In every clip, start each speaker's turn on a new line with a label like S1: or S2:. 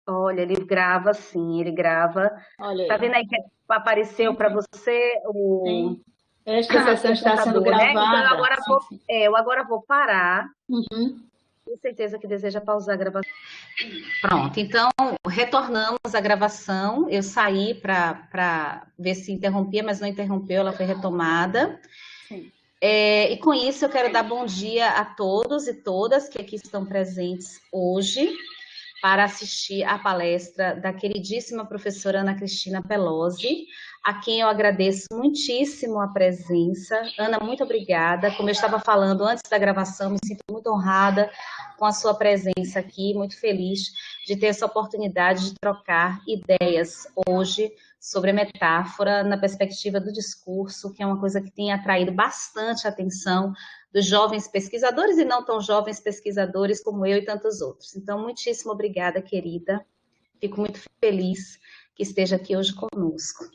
S1: Olha, ele grava sim, ele grava.
S2: Olha
S1: Tá
S2: aí.
S1: vendo aí que apareceu
S2: Sim,
S1: para
S2: sim.
S1: você o
S2: Sim. Esta sessão está sendo
S1: computador, né? Então
S2: gravada. Sim, sim.
S1: eu agora vou parar.
S2: Uhum.
S1: Com certeza que deseja pausar a gravação.
S3: Pronto, então retornamos à gravação. Eu saí para ver se interrompia, mas não interrompeu, ela foi retomada.
S2: Sim.
S3: E com isso eu quero dar bom dia a todos e todas que aqui estão presentes hoje para assistir à palestra da queridíssima professora Ana Cristina Pelosi, a quem eu agradeço muitíssimo a presença. Ana, muito obrigada. Como eu estava falando antes da gravação, me sinto muito honrada com a sua presença aqui, muito feliz de ter essa oportunidade de trocar ideias hoje sobre a metáfora na perspectiva do discurso, que é uma coisa que tem atraído bastante a atenção dos jovens pesquisadores e não tão jovens pesquisadores como eu e tantos outros. Então, muitíssimo obrigada, querida. Fico muito feliz que esteja aqui hoje conosco.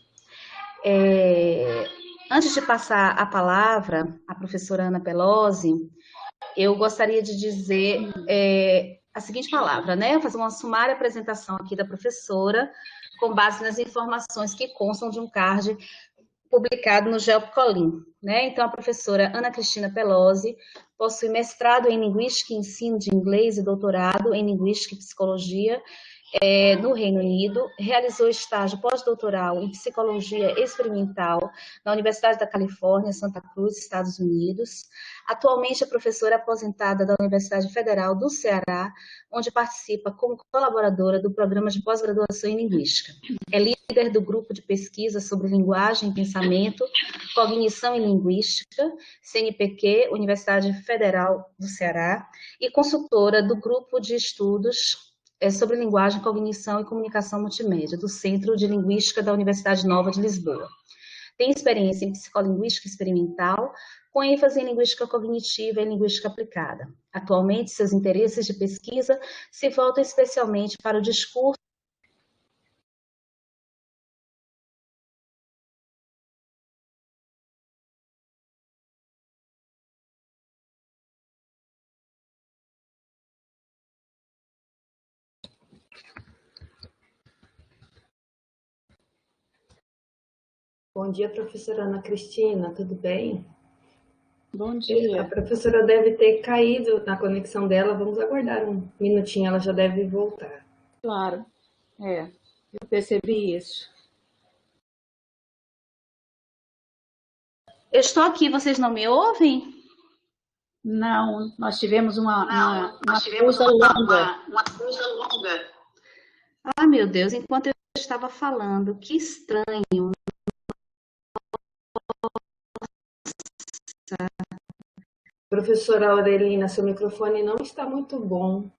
S3: Antes de passar a palavra à professora Ana Pelosi, eu gostaria de dizer a seguinte palavra, né? Fazer uma sumária apresentação aqui da professora, com base nas informações que constam de um card publicado no GeoPcolim, né? Então, a professora Ana Cristina Pelosi possui mestrado em Linguística e Ensino de Inglês e doutorado em Linguística e Psicologia no Reino Unido, realizou estágio pós-doutoral em Psicologia Experimental na Universidade da Califórnia, Santa Cruz, Estados Unidos. Atualmente é professora aposentada da Universidade Federal do Ceará, onde participa como colaboradora do programa de pós-graduação em Linguística. É líder do grupo de pesquisa sobre linguagem e pensamento, cognição e linguística, CNPq, Universidade Federal do Ceará, e consultora do grupo de estudos sobre linguagem, cognição e comunicação multimédia, do Centro de Linguística da Universidade Nova de Lisboa. Tem experiência em psicolinguística experimental, com ênfase em linguística cognitiva e linguística aplicada. Atualmente, seus interesses de pesquisa se voltam especialmente para o discurso.
S4: Bom dia, professora Ana Cristina, tudo bem?
S2: Bom
S4: A
S2: dia.
S4: professora deve ter caído na conexão dela, vamos aguardar um minutinho, ela já deve voltar.
S2: Claro. Eu percebi isso.
S3: Eu estou aqui, vocês não me ouvem?
S2: Não, nós tivemos
S3: Não,
S2: uma
S3: nós tivemos
S2: pausa longa.
S3: uma pausa longa. Ah, meu Deus, enquanto eu estava falando, que estranho.
S4: Professora Aurelina, seu microfone não está muito bom.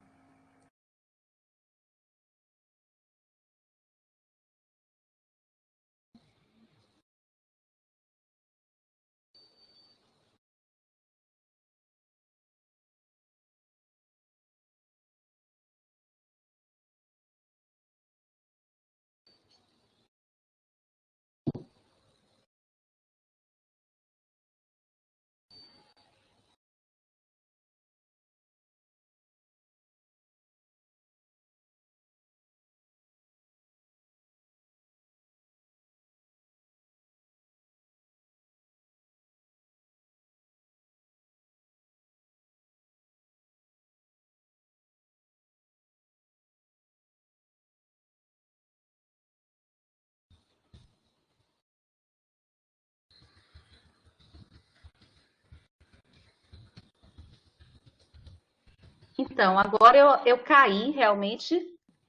S3: Então, agora eu caí realmente.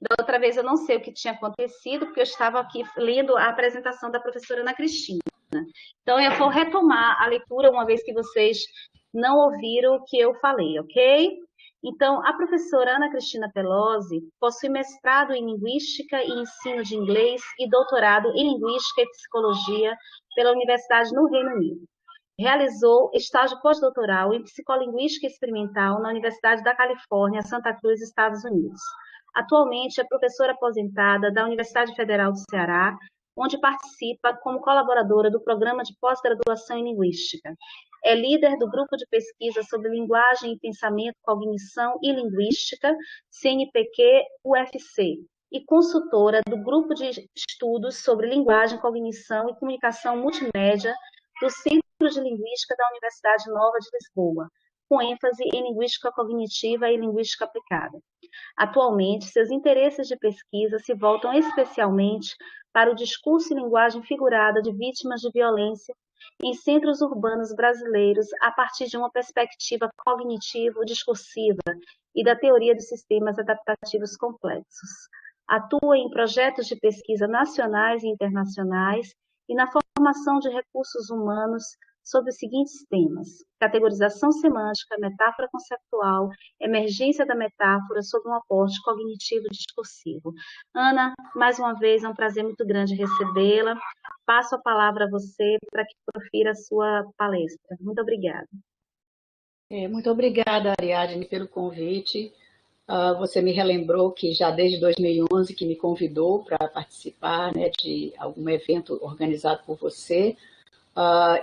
S3: Da outra vez eu não sei o que tinha acontecido, porque eu estava aqui lendo a apresentação da professora Ana Cristina. Então, eu vou retomar a leitura, uma vez que vocês não ouviram o que eu falei, ok? Então, a professora Ana Cristina Pelosi possui mestrado em Linguística e Ensino de Inglês e doutorado em Linguística e Psicologia pela Universidade no Reino Unido. Realizou estágio pós-doutoral em psicolinguística experimental na Universidade da Califórnia, Santa Cruz, Estados Unidos. Atualmente é professora aposentada da Universidade Federal do Ceará, onde participa como colaboradora do programa de pós-graduação em linguística. É líder do grupo de pesquisa sobre linguagem e pensamento, cognição e linguística, CNPq-UFC, e consultora do Grupo de Estudos sobre Linguagem, Cognição e Comunicação Multimédia do Centro de Linguística da Universidade Nova de Lisboa, com ênfase em linguística cognitiva e linguística aplicada. Atualmente, seus interesses de pesquisa se voltam especialmente para o discurso e linguagem figurada de vítimas de violência em centros urbanos brasileiros a partir de uma perspectiva cognitivo-discursiva e da teoria dos sistemas adaptativos complexos. Atua em projetos de pesquisa nacionais e internacionais e na formação de recursos humanos sobre os seguintes temas: categorização semântica, metáfora conceptual, emergência da metáfora sob um aporte cognitivo-discursivo. Ana, mais uma vez, é um prazer muito grande recebê-la. Passo a palavra a você para que profira a sua palestra. Muito obrigada.
S2: Muito obrigada, Ariadne, pelo convite. Você me relembrou que já desde 2011 que me convidou para participar, né, de algum evento organizado por você.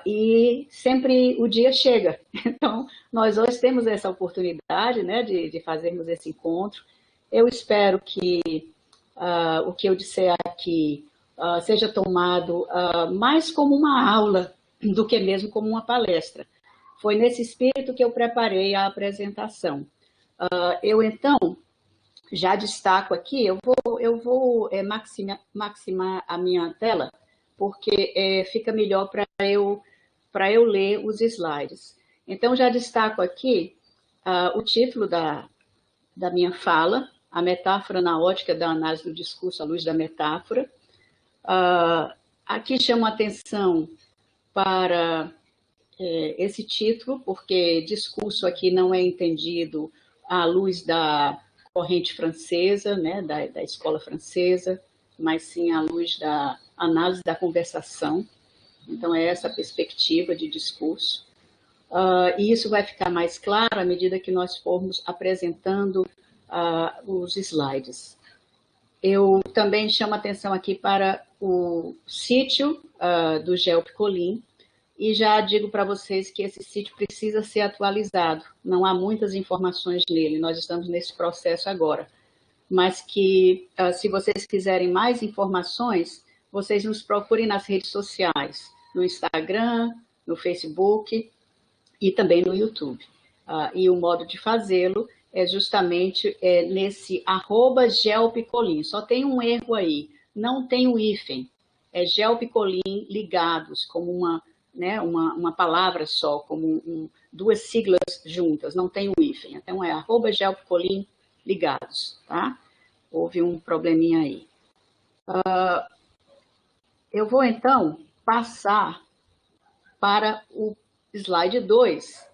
S2: E sempre o dia chega. Então, nós hoje temos essa oportunidade, né, de fazermos esse encontro. Eu espero que o que eu disser aqui seja tomado mais como uma aula do que mesmo como uma palestra. Foi nesse espírito que eu preparei a apresentação. Eu, então, já destaco aqui, eu vou maximar a minha tela, porque fica melhor para eu ler os slides. Então, já destaco aqui o título da minha fala, a metáfora na ótica da análise do discurso à luz da metáfora. Aqui chamo a atenção para esse título, porque discurso aqui não é entendido à luz da corrente francesa, né, da escola francesa, mas sim à luz da análise da conversação. Então, é essa a perspectiva de discurso. E isso vai ficar mais claro à medida que nós formos apresentando os slides. Eu também chamo a atenção aqui para o sítio do GELP Colim, e já digo para vocês que esse sítio precisa ser atualizado. Não há muitas informações nele, nós estamos nesse processo agora. Mas que, se vocês quiserem mais informações, vocês nos procurem nas redes sociais, no Instagram, no Facebook e também no YouTube. E o modo de fazê-lo é justamente nesse @gelpicolim. Só tem um erro aí, não tem o hífen. É gelpicolim ligados, como uma palavra só, como duas siglas juntas, não tem o hífen. Então, é @gelpicolim ligados, tá? Houve um probleminha aí. Eu vou, então, passar para o slide 2.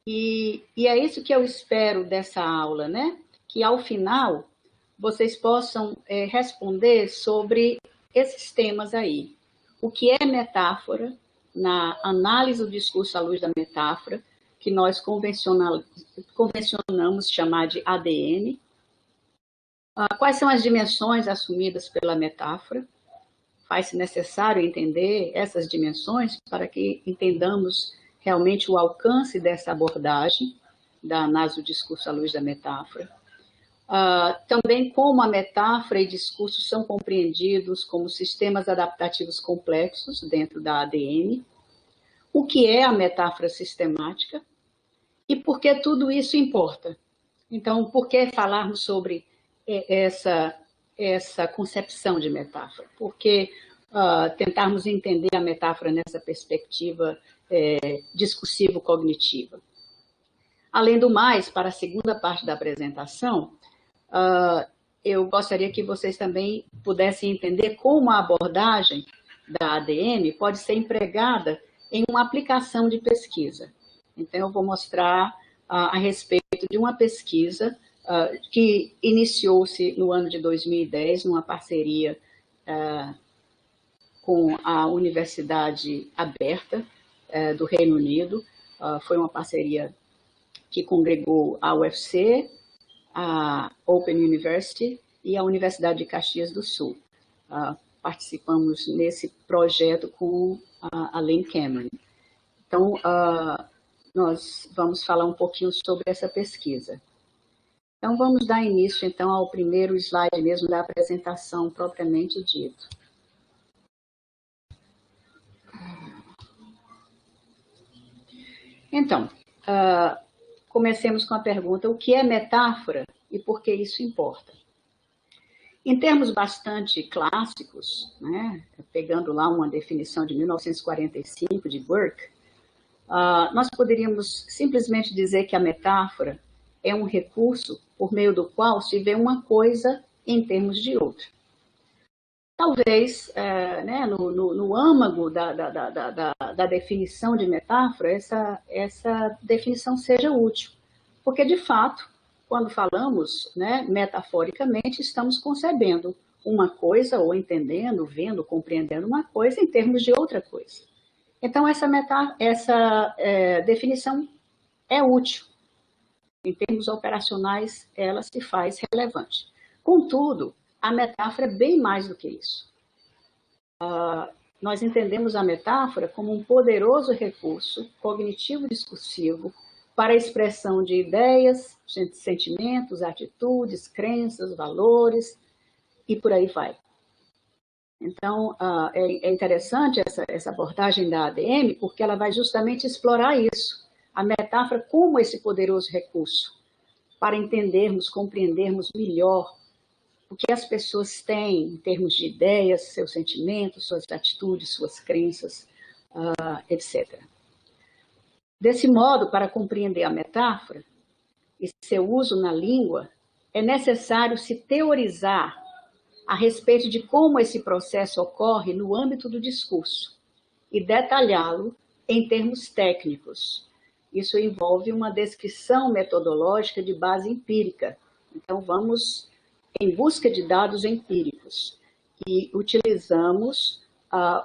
S2: E é isso que eu espero dessa aula, né? Que, ao final, vocês possam responder sobre esses temas aí. O que é metáfora, na análise do discurso à luz da metáfora, que nós convencionamos chamar de ADM. Quais são as dimensões assumidas pela metáfora? Faz-se necessário entender essas dimensões para que entendamos realmente o alcance dessa abordagem da análise do discurso à luz da metáfora. Também como a metáfora e discurso são compreendidos como sistemas adaptativos complexos dentro da ADM, o que é a metáfora sistemática e por que tudo isso importa. Então, por que falarmos sobre essa concepção de metáfora? Porque tentarmos entender a metáfora nessa perspectiva discursivo-cognitiva. Além do mais, para a segunda parte da apresentação, eu gostaria que vocês também pudessem entender como a abordagem da ADM pode ser empregada em uma aplicação de pesquisa. Então, eu vou mostrar a respeito de uma pesquisa que iniciou-se no ano de 2010, numa parceria com a Universidade Aberta do Reino Unido. Foi uma parceria que congregou a UFC, a Open University e a Universidade de Caxias do Sul. Participamos nesse projeto com a Lane Cameron. Então, nós vamos falar um pouquinho sobre essa pesquisa. Então, vamos dar início, então, ao primeiro slide mesmo da apresentação propriamente dito. Então, comecemos com a pergunta: o que é metáfora e por que isso importa? Em termos bastante clássicos, né, pegando lá uma definição de 1945 de Burke, nós poderíamos simplesmente dizer que a metáfora é um recurso por meio do qual se vê uma coisa em termos de outra. Talvez, né, no âmago da definição de metáfora, essa definição seja útil, porque, de fato, quando falamos, né, metaforicamente, estamos concebendo uma coisa, ou entendendo, vendo, compreendendo uma coisa em termos de outra coisa. Então, essa definição é útil. Em termos operacionais, ela se faz relevante. Contudo, a metáfora é bem mais do que isso. Nós entendemos a metáfora como um poderoso recurso cognitivo-discursivo para a expressão de ideias, sentimentos, atitudes, crenças, valores, e por aí vai. Então, é interessante essa abordagem da ADM, porque ela vai justamente explorar isso, a metáfora como esse poderoso recurso, para entendermos, compreendermos melhor o que as pessoas têm em termos de ideias, seus sentimentos, suas atitudes, suas crenças, etc. Desse modo, para compreender a metáfora e seu uso na língua, é necessário se teorizar a respeito de como esse processo ocorre no âmbito do discurso e detalhá-lo em termos técnicos. Isso envolve uma descrição metodológica de base empírica. Então, vamos em busca de dados empíricos e utilizamos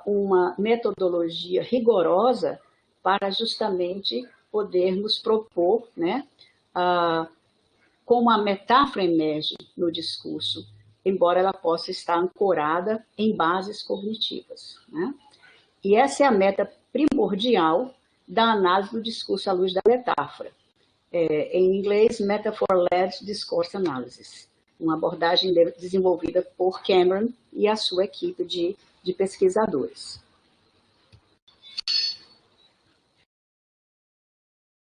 S2: uma metodologia rigorosa para justamente podermos propor, né, como a metáfora emerge no discurso, embora ela possa estar ancorada em bases cognitivas, né? E essa é a meta primordial da análise do discurso à luz da metáfora. Em inglês, Metaphor-Led Discourse Analysis, uma abordagem desenvolvida por Cameron e a sua equipe de pesquisadores.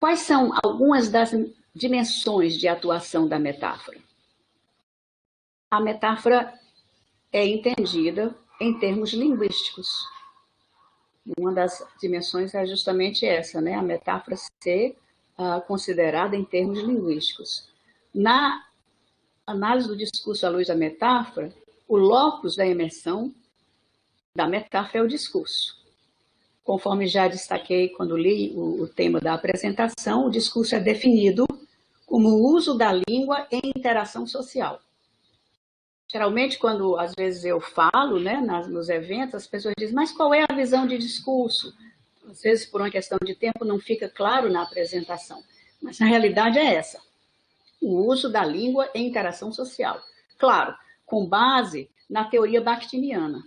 S2: Quais são algumas das dimensões de atuação da metáfora? A metáfora é entendida em termos linguísticos. Uma das dimensões é justamente essa, né? A metáfora ser considerada em termos linguísticos. Na análise do discurso à luz da metáfora, o locus da emersão da metáfora é o discurso. Conforme já destaquei quando li o tema da apresentação, o discurso é definido como o uso da língua em interação social. Geralmente, quando às vezes eu falo, né, nos eventos, as pessoas dizem: mas qual é a visão de discurso? Às vezes, por uma questão de tempo, não fica claro na apresentação. Mas, na realidade, é essa. O uso da língua em interação social. Claro, com base na teoria bakhtiniana,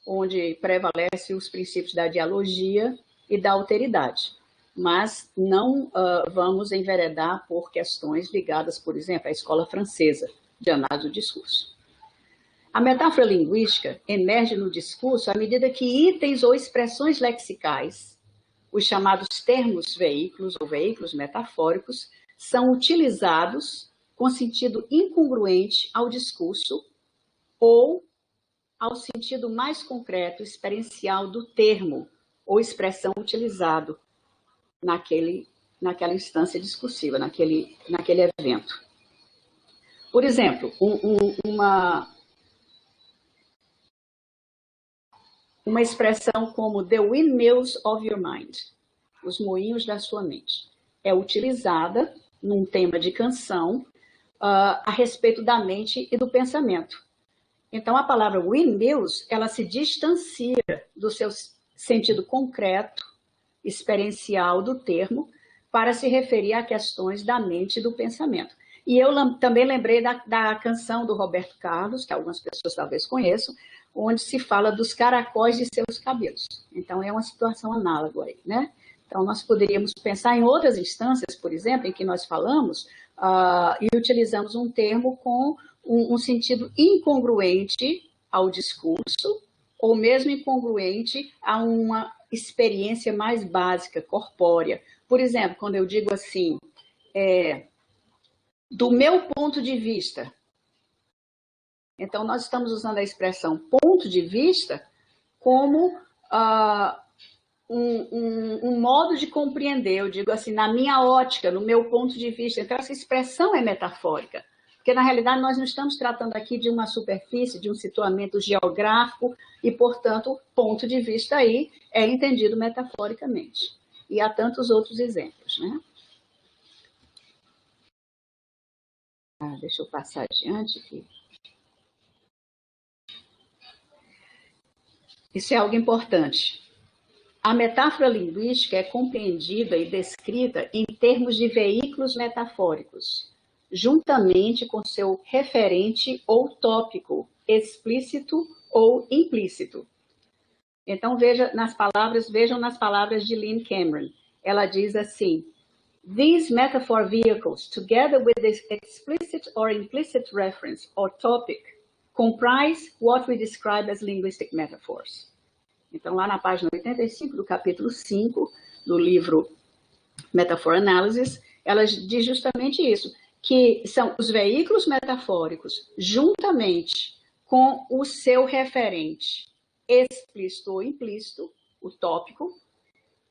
S2: onde prevalece os princípios da dialogia e da alteridade. Mas não vamos enveredar por questões ligadas, por exemplo, à escola francesa de análise do discurso. A metáfora linguística emerge no discurso à medida que itens ou expressões lexicais, os chamados termos veículos ou veículos metafóricos, são utilizados com sentido incongruente ao discurso ou ao sentido mais concreto, experiencial do termo ou expressão utilizado naquela instância discursiva, naquele evento. Por exemplo, uma expressão como the windmills of your mind, os moinhos da sua mente, é utilizada num tema de canção a respeito da mente e do pensamento. Então, a palavra windmills, ela se distancia do seu sentido concreto, experiencial do termo, para se referir a questões da mente e do pensamento. E eu também lembrei da canção do Roberto Carlos, que algumas pessoas talvez conheçam, onde se fala dos caracóis de seus cabelos. Então, é uma situação análoga aí, né? Então, nós poderíamos pensar em outras instâncias, por exemplo, em que nós falamos e utilizamos um termo com um sentido incongruente ao discurso, ou mesmo incongruente a uma experiência mais básica, corpórea. Por exemplo, quando eu digo assim, do meu ponto de vista. Então, nós estamos usando a expressão ponto de vista como um modo de compreender. Eu digo assim, na minha ótica, no meu ponto de vista. Então, essa expressão é metafórica. Porque, na realidade, nós não estamos tratando aqui de uma superfície, de um situamento geográfico, e, portanto, ponto de vista aí é entendido metaforicamente. E há tantos outros exemplos, né? Deixa eu passar adiante aqui. Isso é algo importante. A metáfora linguística é compreendida e descrita em termos de veículos metafóricos, juntamente com seu referente ou tópico, explícito ou implícito. Então, vejam nas palavras de Lynn Cameron. Ela diz assim: these metaphor vehicles, together with this explicit or implicit reference or topic, comprise what we describe as linguistic metaphors. Então, lá na página 85 do capítulo 5 do livro Metaphor Analysis, ela diz justamente isso, que são os veículos metafóricos, juntamente com o seu referente, explícito ou implícito, o tópico,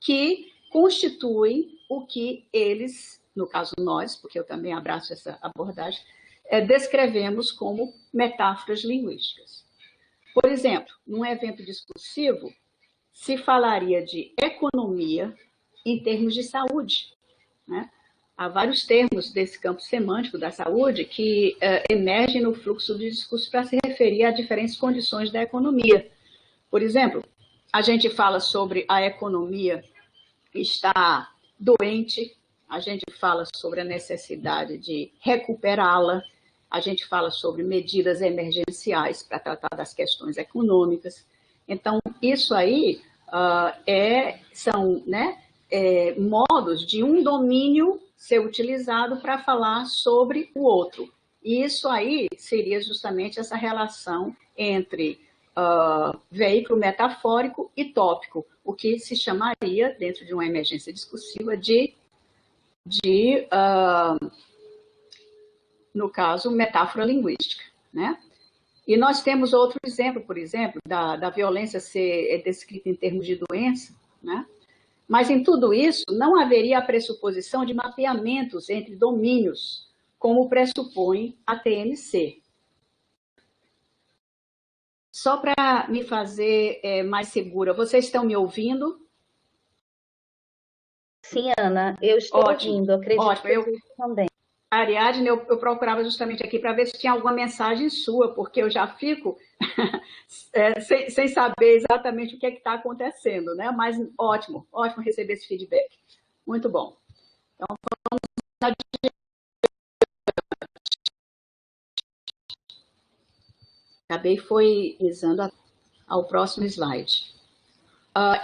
S2: que constituem o que eles, no caso nós, porque eu também abraço essa abordagem, descrevemos como metáforas linguísticas. Por exemplo, num evento discursivo, se falaria de economia em termos de saúde, né? Há vários termos desse campo semântico da saúde que emergem no fluxo de discurso para se referir a diferentes condições da economia. Por exemplo, a gente fala sobre a economia está doente, a gente fala sobre a necessidade de recuperá-la, a gente fala sobre medidas emergenciais para tratar das questões econômicas. Então, isso aí são, né, modos de um domínio ser utilizado para falar sobre o outro. E isso aí seria justamente essa relação entre veículo metafórico e tópico, o que se chamaria, dentro de uma emergência discursiva, no caso, metáfora linguística, né? E nós temos outro exemplo, por exemplo, da violência ser descrita em termos de doença, né? Mas em tudo isso, não haveria a pressuposição de mapeamentos entre domínios, como pressupõe a TMC. Só para me fazer mais segura, vocês estão me ouvindo?
S1: Sim, Ana, eu estou ouvindo, acredito que eu também.
S2: Ariadne, eu procurava justamente aqui para ver se tinha alguma mensagem sua, porque eu já fico sem saber exatamente o que está acontecendo, né? Mas ótimo receber esse feedback. Muito bom. Então, vamos adiante. Acabei rezando ao próximo slide.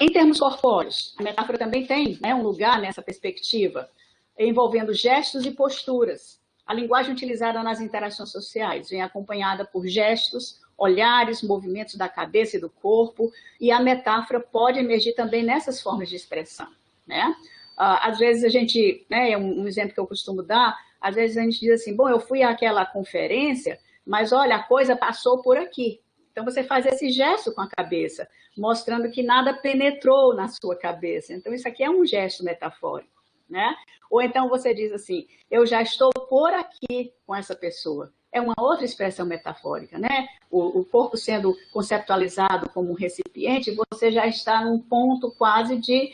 S2: Em termos corpóreos, a metáfora também tem, né, um lugar nessa perspectiva, envolvendo gestos e posturas. A linguagem utilizada nas interações sociais vem acompanhada por gestos, olhares, movimentos da cabeça e do corpo, e a metáfora pode emergir também nessas formas de expressão, né? Às vezes a gente, né, um exemplo que eu costumo dar, às vezes a gente diz assim, bom, eu fui àquela conferência, mas olha, a coisa passou por aqui. Então você faz esse gesto com a cabeça, mostrando que nada penetrou na sua cabeça. Então isso aqui é um gesto metafórico, né? Ou então você diz assim, eu já estou por aqui com essa pessoa. É uma outra expressão metafórica, né? O corpo sendo conceptualizado como um recipiente, você já está num ponto quase de,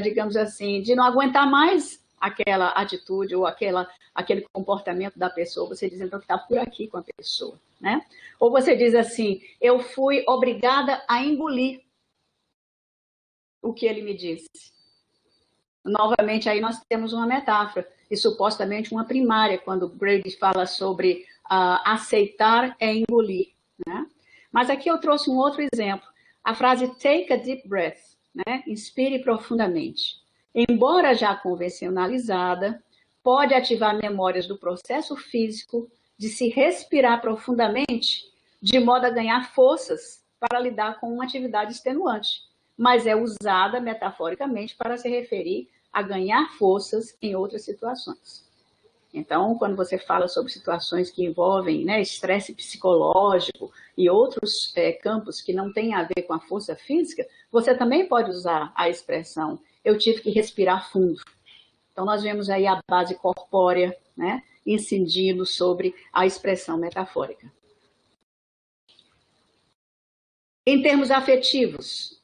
S2: digamos assim, de não aguentar mais aquela atitude ou aquele comportamento da pessoa. Você diz, então, que está por aqui com a pessoa, né? Ou você diz assim, eu fui obrigada a engolir o que ele me disse. Novamente, aí nós temos uma metáfora, e supostamente uma primária, quando Brady fala sobre aceitar é engolir, né? Mas aqui eu trouxe um outro exemplo, a frase take a deep breath, né? Inspire profundamente. Embora já convencionalizada, pode ativar memórias do processo físico de se respirar profundamente, de modo a ganhar forças para lidar com uma atividade extenuante, mas é usada metaforicamente para se referir a ganhar forças em outras situações. Então, quando você fala sobre situações que envolvem, né, estresse psicológico e outros campos que não têm a ver com a força física, você também pode usar a expressão eu tive que respirar fundo. Então, nós vemos aí a base corpórea, né, incidindo sobre a expressão metafórica. Em termos afetivos,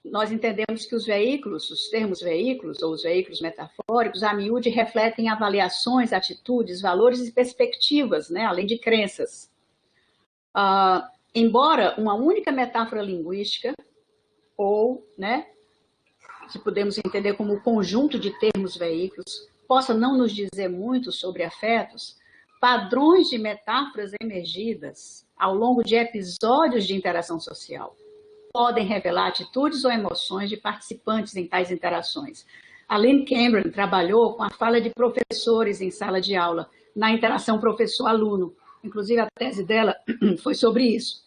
S2: nós entendemos que os veículos, os termos veículos, ou os veículos metafóricos, a miúde refletem avaliações, atitudes, valores e perspectivas, né, além de crenças. Embora uma única metáfora linguística, ou, né, que podemos entender como o conjunto de termos veículos, possa não nos dizer muito sobre afetos, padrões de metáforas emergidas ao longo de episódios de interação social podem revelar atitudes ou emoções de participantes em tais interações. A Lynn Cameron trabalhou com a fala de professores em sala de aula, na interação professor-aluno. Inclusive, a tese dela foi sobre isso.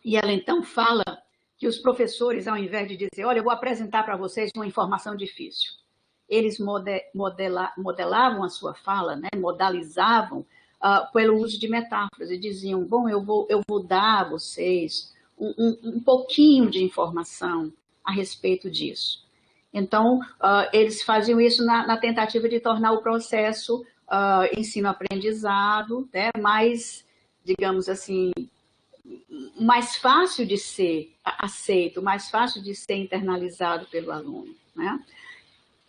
S2: E ela, então, fala que os professores, ao invés de dizer, olha, eu vou apresentar para vocês uma informação difícil, eles modelavam a sua fala, né, modalizavam pelo uso de metáforas e diziam, bom, eu vou dar a vocês um pouquinho de informação a respeito disso. Então, eles faziam isso na tentativa de tornar o processo ensino-aprendizado, né, mais, digamos assim, mais fácil de ser aceito, mais fácil de ser internalizado pelo aluno, né?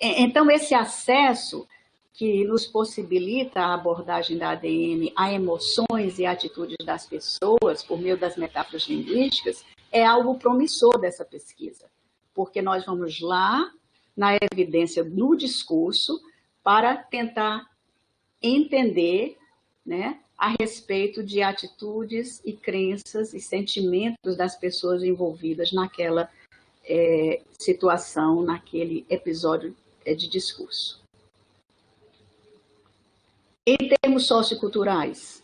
S2: Então, esse acesso que nos possibilita a abordagem da ADM a emoções e atitudes das pessoas por meio das metáforas linguísticas é algo promissor dessa pesquisa, porque nós vamos lá na evidência do discurso para tentar entender, né, a respeito de atitudes e crenças e sentimentos das pessoas envolvidas naquela situação, naquele episódio de discurso. Em termos socioculturais,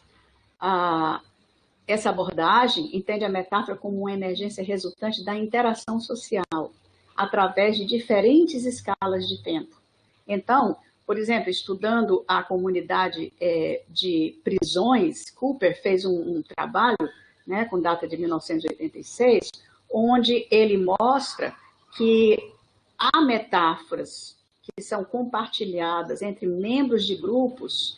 S2: essa abordagem entende a metáfora como uma emergência resultante da interação social, através de diferentes escalas de tempo. Então, por exemplo, estudando a comunidade de prisões, Cooper fez um trabalho, né, com data de 1986, onde ele mostra que há metáforas que são compartilhadas entre membros de grupos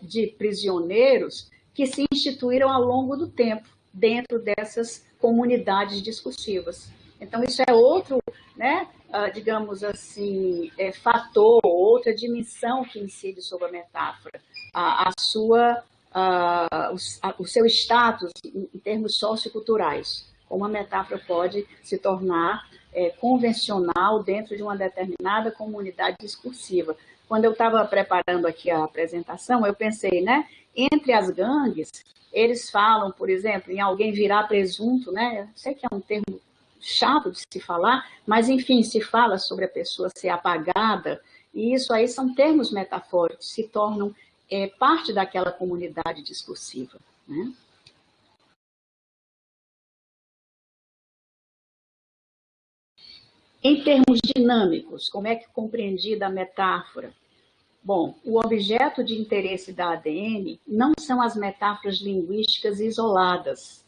S2: de prisioneiros que se instituíram ao longo do tempo dentro dessas comunidades discursivas. Então, isso é outro, né, digamos assim, fator, outra dimensão que incide sobre a metáfora, o seu status em termos socioculturais. Como a metáfora pode se tornar convencional dentro de uma determinada comunidade discursiva. Quando eu estava preparando aqui a apresentação, eu pensei, né, entre as gangues, eles falam, por exemplo, em alguém virar presunto, né, eu sei que é um termo chato de se falar, mas, enfim, se fala sobre a pessoa ser apagada, e isso aí são termos metafóricos, se tornam parte daquela comunidade discursiva, né? Em termos dinâmicos, como é que é compreendida a metáfora? Bom, o objeto de interesse da ADM não são as metáforas linguísticas isoladas,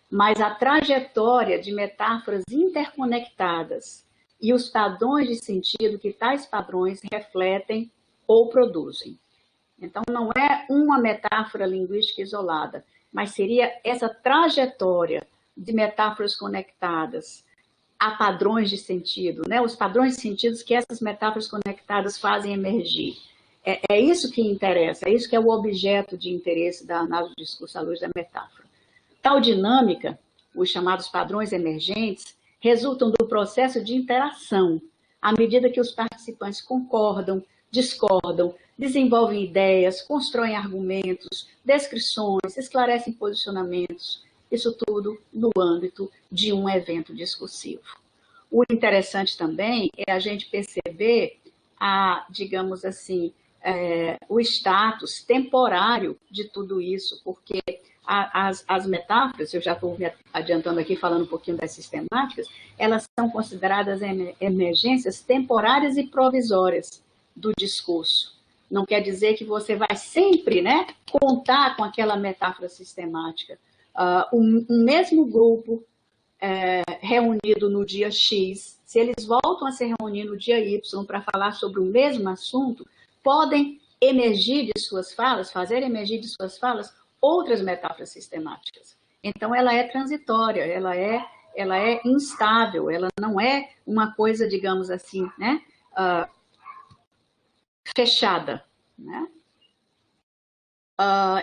S2: mas a trajetória de metáforas interconectadas e os padrões de sentido que tais padrões refletem ou produzem. Então, não é uma metáfora linguística isolada, mas seria essa trajetória de metáforas conectadas a padrões de sentido, né? Os padrões de sentidos que essas metáforas conectadas fazem emergir. É isso que interessa, é isso que é o objeto de interesse da análise do discurso à luz da metáfora. Tal dinâmica, os chamados padrões emergentes, resultam do processo de interação, à medida que os participantes concordam, discordam, desenvolvem ideias, constroem argumentos, descrições, esclarecem posicionamentos, isso tudo no âmbito de um evento discursivo. O interessante também é a gente perceber digamos assim, o status temporário de tudo isso, porque as metáforas, eu já estou adiantando aqui, falando um pouquinho das sistemáticas, elas são consideradas emergências temporárias e provisórias do discurso. Não quer dizer que você vai sempre, né, contar com aquela metáfora sistemática. O mesmo grupo reunido no dia X, se eles voltam a se reunir no dia Y para falar sobre o mesmo assunto, podem emergir de suas falas, fazer emergir de suas falas outras metáforas sistemáticas. Então, ela é transitória, ela é instável, ela não é uma coisa, digamos assim, né, fechada, né?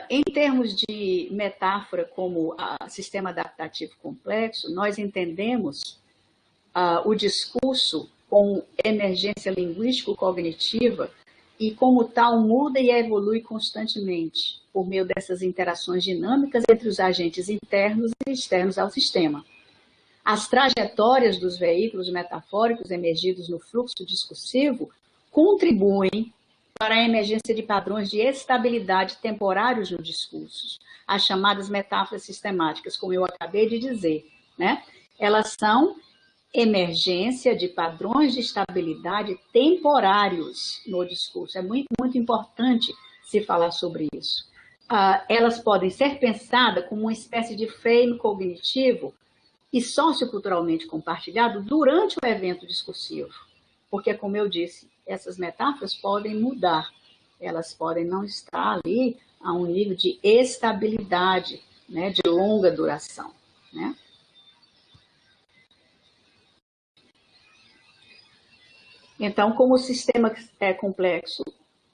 S2: Em termos de metáfora como sistema adaptativo complexo, nós entendemos o discurso com emergência linguístico-cognitiva e, como tal, muda e evolui constantemente por meio dessas interações dinâmicas entre os agentes internos e externos ao sistema. As trajetórias dos veículos metafóricos emergidos no fluxo discursivo contribuem para a emergência de padrões de estabilidade temporários no discurso, as chamadas metáforas sistemáticas, como eu acabei de dizer, né? Elas são emergência de padrões de estabilidade temporários no discurso. É muito, muito importante se falar sobre isso. Elas podem ser pensadas como uma espécie de freio cognitivo e socioculturalmente compartilhado durante o evento discursivo. Porque, como eu disse, essas metáforas podem mudar. Elas podem não estar ali a um nível de estabilidade, né, de longa duração, né? Então, como o sistema é complexo,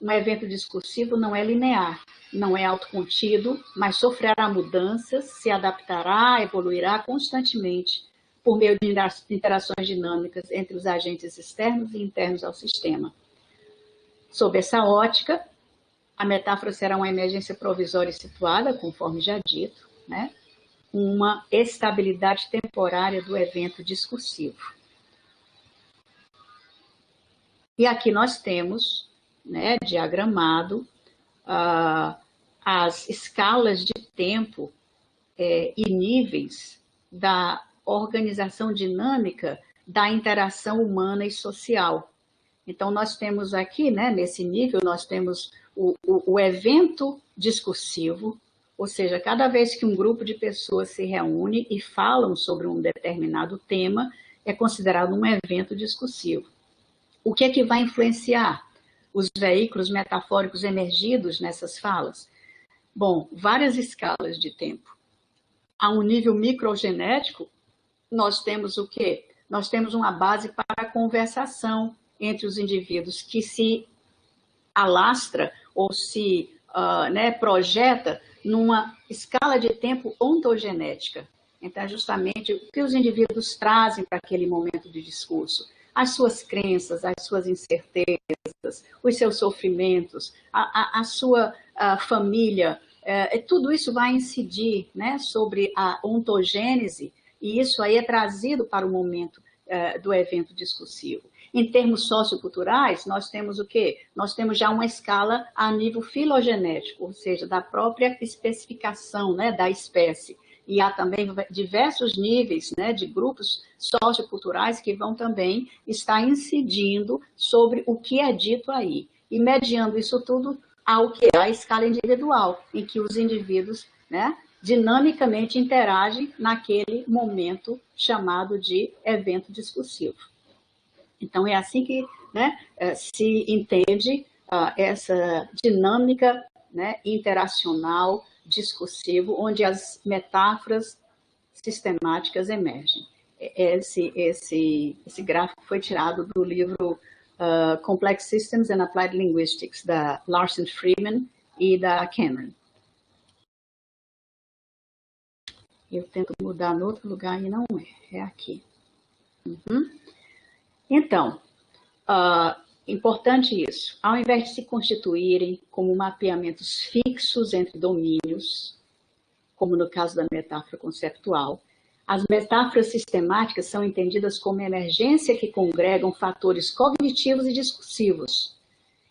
S2: um evento discursivo não é linear, não é autocontido, mas sofrerá mudanças, se adaptará, evoluirá constantemente por meio de interações dinâmicas entre os agentes externos e internos ao sistema. Sob essa ótica, a metáfora será uma emergência provisória e situada, conforme já dito, né? Uma estabilidade temporária do evento discursivo. E aqui nós temos, né, diagramado as escalas de tempo e níveis da organização dinâmica da interação humana e social. Então, nós temos aqui, né, nesse nível, nós temos o evento discursivo, ou seja, cada vez que um grupo de pessoas se reúne e falam sobre um determinado tema, é considerado um evento discursivo. O que é que vai influenciar os veículos metafóricos emergidos nessas falas? Bom, várias escalas de tempo. A um nível microgenético, nós temos o quê? Nós temos uma base para a conversação entre os indivíduos que se alastra ou se projeta numa escala de tempo ontogenética. Então, é justamente o que os indivíduos trazem para aquele momento de discurso. As suas crenças, as suas incertezas, os seus sofrimentos, a sua família, tudo isso vai incidir, né, sobre a ontogênese, e isso aí é trazido para o momento do evento discursivo. Em termos socioculturais, nós temos o quê? Nós temos já uma escala a nível filogenético, ou seja, da própria especificação, né, da espécie. E há também diversos níveis, né, de grupos socioculturais que vão também estar incidindo sobre o que é dito aí. E mediando isso tudo ao que é a escala individual, em que os indivíduos, né, dinamicamente interagem naquele momento chamado de evento discursivo. Então, é assim que, né, se entende essa dinâmica, né, interacional, discursivo, onde as metáforas sistemáticas emergem. Esse gráfico foi tirado do livro Complex Systems and Applied Linguistics, da Larsen Freeman e da Cameron. Eu tento mudar no outro lugar e não é aqui. Então, importante isso, ao invés de se constituírem como mapeamentos fixos entre domínios, como no caso da metáfora conceptual, As metáforas sistemáticas são entendidas como emergência que congregam fatores cognitivos e discursivos.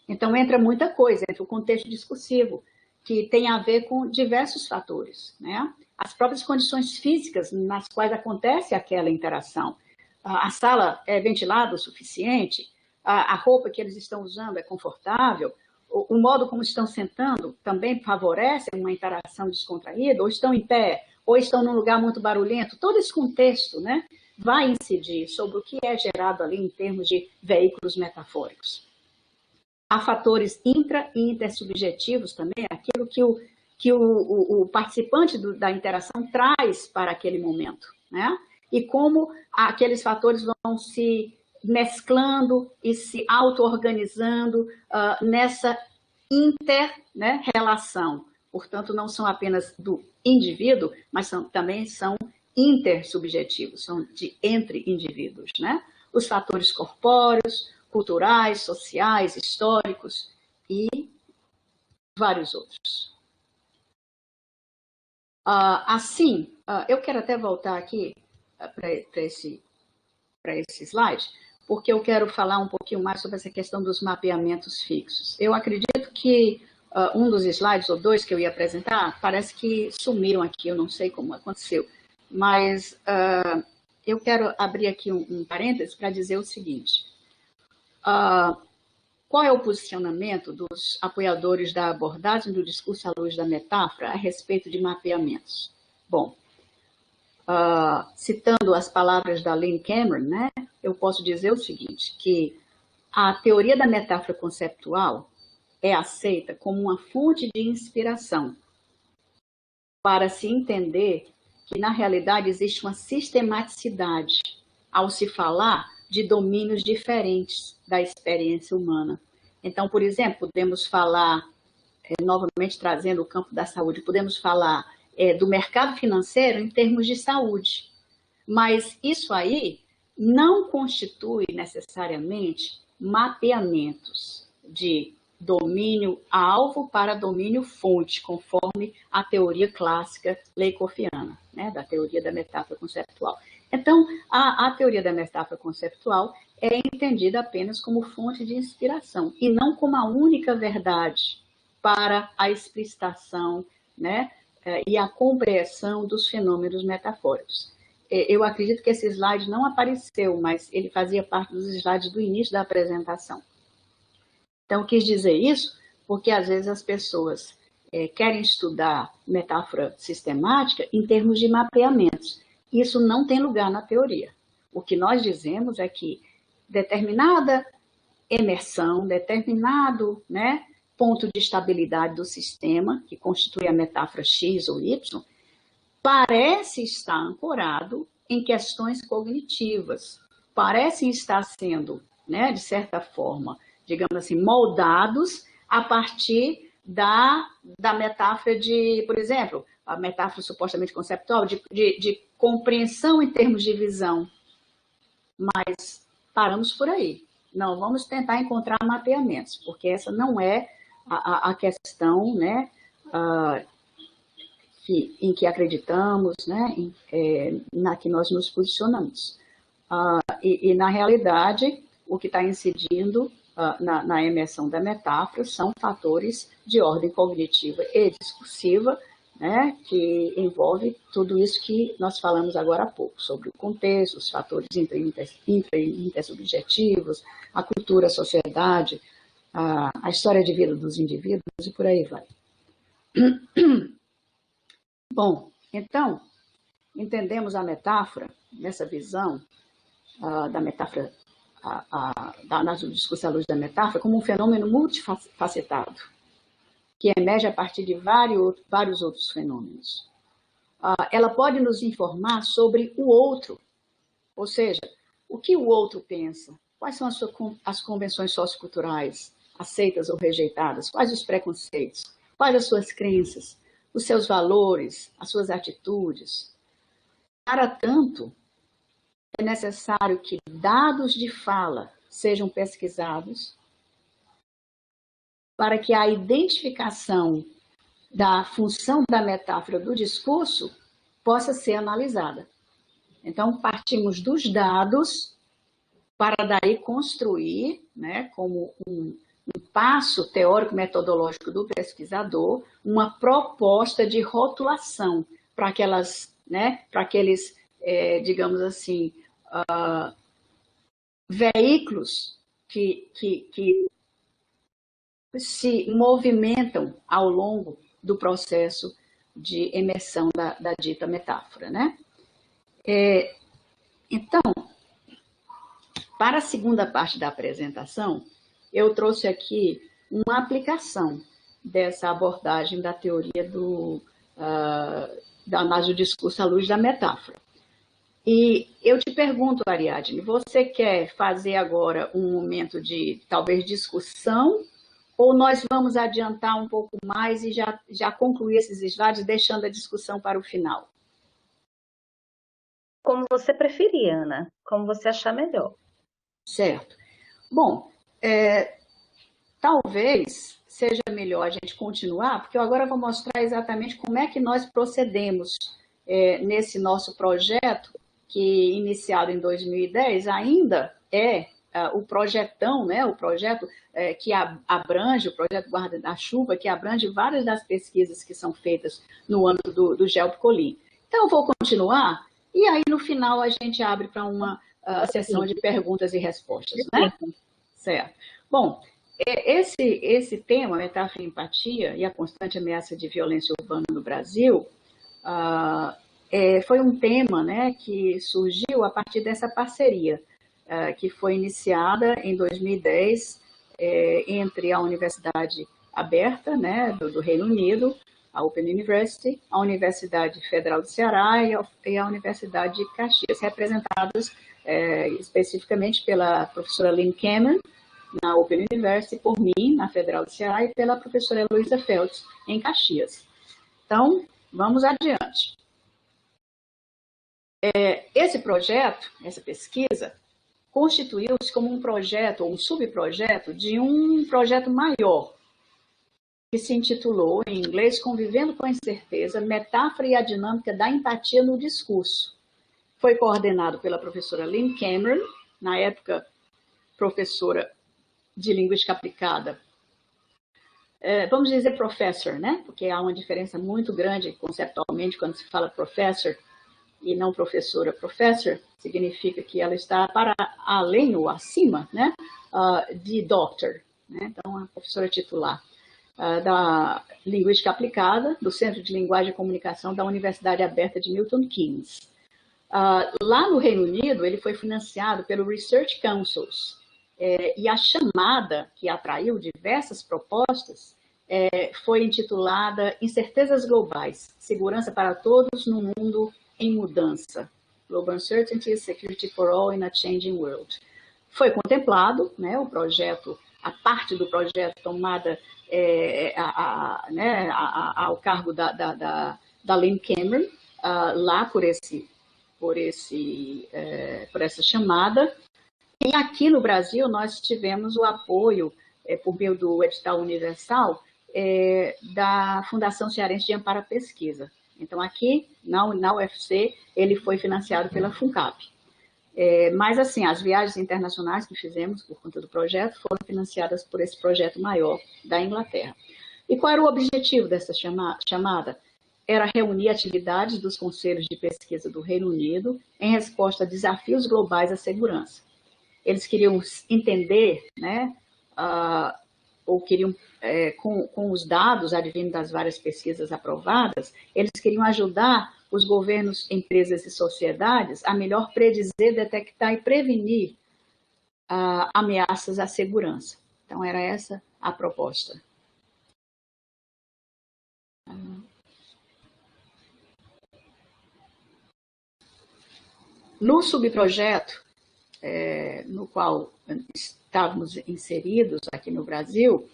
S2: Então, entra muita coisa, entra o contexto discursivo, que tem a ver com diversos fatores, né? As próprias condições físicas nas quais acontece aquela interação. A sala é ventilada o suficiente, a roupa que eles estão usando é confortável, o modo como estão sentando também favorece uma interação descontraída, ou estão em pé, ou estão num lugar muito barulhento. Todo esse contexto, né, vai incidir sobre o que é gerado ali em termos de veículos metafóricos. Há fatores intra- e intersubjetivos também, aquilo que o participante da interação traz para aquele momento, né? E como aqueles fatores vão se mesclando e se auto-organizando nessa inter-relação. Portanto, não são apenas do indivíduo, mas também são intersubjetivos, são entre indivíduos, né? Os fatores corpóreos, culturais, sociais, históricos e vários outros. Assim, eu quero até voltar aqui para esse slide, porque eu quero falar um pouquinho mais sobre essa questão dos mapeamentos fixos. Eu acredito que um dos slides, ou dois que eu ia apresentar, parece que sumiram aqui, eu não sei como aconteceu, mas eu quero abrir aqui um parênteses para dizer o seguinte. Qual é o posicionamento dos apoiadores da abordagem do discurso à luz da metáfora a respeito de mapeamentos? Bom, citando as palavras da Lynn Cameron, né, eu posso dizer o seguinte, que a teoria da metáfora conceptual é aceita como uma fonte de inspiração para se entender que, na realidade, existe uma sistematicidade ao se falar de domínios diferentes da experiência humana. Então, por exemplo, podemos falar, novamente trazendo o campo da saúde, podemos falar do mercado financeiro em termos de saúde, mas isso aí não constitui necessariamente mapeamentos de domínio-alvo para domínio-fonte, conforme a teoria clássica Lakofiana, né, da teoria da metáfora conceptual. Então, a teoria da metáfora conceptual é entendida apenas como fonte de inspiração e não como a única verdade para a explicitação, né, e a compreensão dos fenômenos metafóricos. Eu acredito que esse slide não apareceu, mas ele fazia parte dos slides do início da apresentação. Então, eu quis dizer isso porque, às vezes, as pessoas querem estudar metáfora sistemática em termos de mapeamentos. Isso não tem lugar na teoria. O que nós dizemos é que determinada emersão, determinado, né, ponto de estabilidade do sistema, que constitui a metáfora X ou Y, parece estar ancorado em questões cognitivas, parecem estar sendo, né, de certa forma, digamos assim, moldados a partir da metáfora de, por exemplo, a metáfora supostamente conceptual de compreensão em termos de visão. Mas paramos por aí. Não vamos tentar encontrar mapeamentos, porque essa não é a questão, né, em que acreditamos, né, na que nós nos posicionamos. E na realidade, o que está incidindo na emersão da metáfora são fatores de ordem cognitiva e discursiva, né, que envolve tudo isso que nós falamos agora há pouco, sobre o contexto, os fatores intra- e intersubjetivos, a cultura, a sociedade, a história de vida dos indivíduos e por aí vai. Bom, então, entendemos a metáfora, nessa visão da metáfora, do discurso à luz da metáfora, como um fenômeno multifacetado, que emerge a partir de vários outros fenômenos. Ela pode nos informar sobre o outro, ou seja, o que o outro pensa, quais são as convenções socioculturais aceitas ou rejeitadas, quais os preconceitos, quais as suas crenças, os seus valores, as suas atitudes. Para tanto, é necessário que dados de fala sejam pesquisados para que a identificação da função da metáfora do discurso possa ser analisada. Então, partimos dos dados para daí construir, né, como um passo teórico-metodológico do pesquisador, uma proposta de rotulação para aquelas, né, para aqueles, digamos assim, veículos que se movimentam ao longo do processo de emersão da dita metáfora, né? Então, para a segunda parte da apresentação, eu trouxe aqui uma aplicação dessa abordagem da teoria da análise do discurso à luz da metáfora. E eu te pergunto, Ariadne, você quer fazer agora um momento de, talvez, discussão, ou nós vamos adiantar um pouco mais e já concluir esses slides, deixando a discussão para o final?
S3: Como você preferir, Ana, como você achar melhor.
S2: Certo. Bom, talvez seja melhor a gente continuar, porque eu agora vou mostrar exatamente como é que nós procedemos nesse nosso projeto, que iniciado em 2010 ainda é o projetão, né, o projeto que abrange, o projeto Guarda-Chuva, que abrange várias das pesquisas que são feitas no âmbito do GELP-COLIN. Então, eu vou continuar, e aí no final a gente abre para uma sessão de perguntas e respostas, né? Certo. Bom, esse tema, metáfora e empatia e a constante ameaça de violência urbana no Brasil, foi um tema, né, que surgiu a partir dessa parceria, que foi iniciada em 2010 entre a Universidade Aberta, né, do Reino Unido, a Open University, a Universidade Federal do Ceará e a Universidade de Caxias, representadas especificamente pela professora Lynn Cameron, na Open University, por mim, na Federal do Ceará, e pela professora Heloísa Feltz, em Caxias. Então, vamos adiante. Esse projeto, essa pesquisa, constituiu-se como um projeto, ou um subprojeto, de um projeto maior, que se intitulou, em inglês, Convivendo com a Incerteza, Metáfora e a Dinâmica da Empatia no Discurso. Foi coordenado pela professora Lynn Cameron, na época professora de Linguística Aplicada. Vamos dizer professor, né? Porque há uma diferença muito grande conceptualmente quando se fala professor e não professora. Professor significa que ela está para além ou acima, né, de doctor, né? Então, a professora titular da Linguística Aplicada, do Centro de Linguagem e Comunicação da Universidade Aberta de Milton Keynes. Lá no Reino Unido, ele foi financiado pelo Research Councils, e a chamada que atraiu diversas propostas foi intitulada Incertezas Globais, Segurança para Todos no Mundo em Mudança. Global Uncertainty, Security for All in a Changing World. Foi contemplado, né, o projeto, a parte do projeto tomada ao cargo da Lynn Cameron, lá por essa chamada. E aqui no Brasil nós tivemos o apoio, por meio do edital universal, da Fundação Cearense de Amparo à Pesquisa. Então aqui, na UFC, ele foi financiado pela FUNCAP. Mas assim, as viagens internacionais que fizemos por conta do projeto foram financiadas por esse projeto maior da Inglaterra. E qual era o objetivo dessa chamada? Era reunir atividades dos conselhos de pesquisa do Reino Unido em resposta a desafios globais à segurança. Eles queriam entender, né, ou queriam, com os dados advindo das várias pesquisas aprovadas, eles queriam ajudar os governos, empresas e sociedades a melhor predizer, detectar e prevenir ameaças à segurança. Então, era essa a proposta. No subprojeto, no qual estávamos inseridos aqui no Brasil,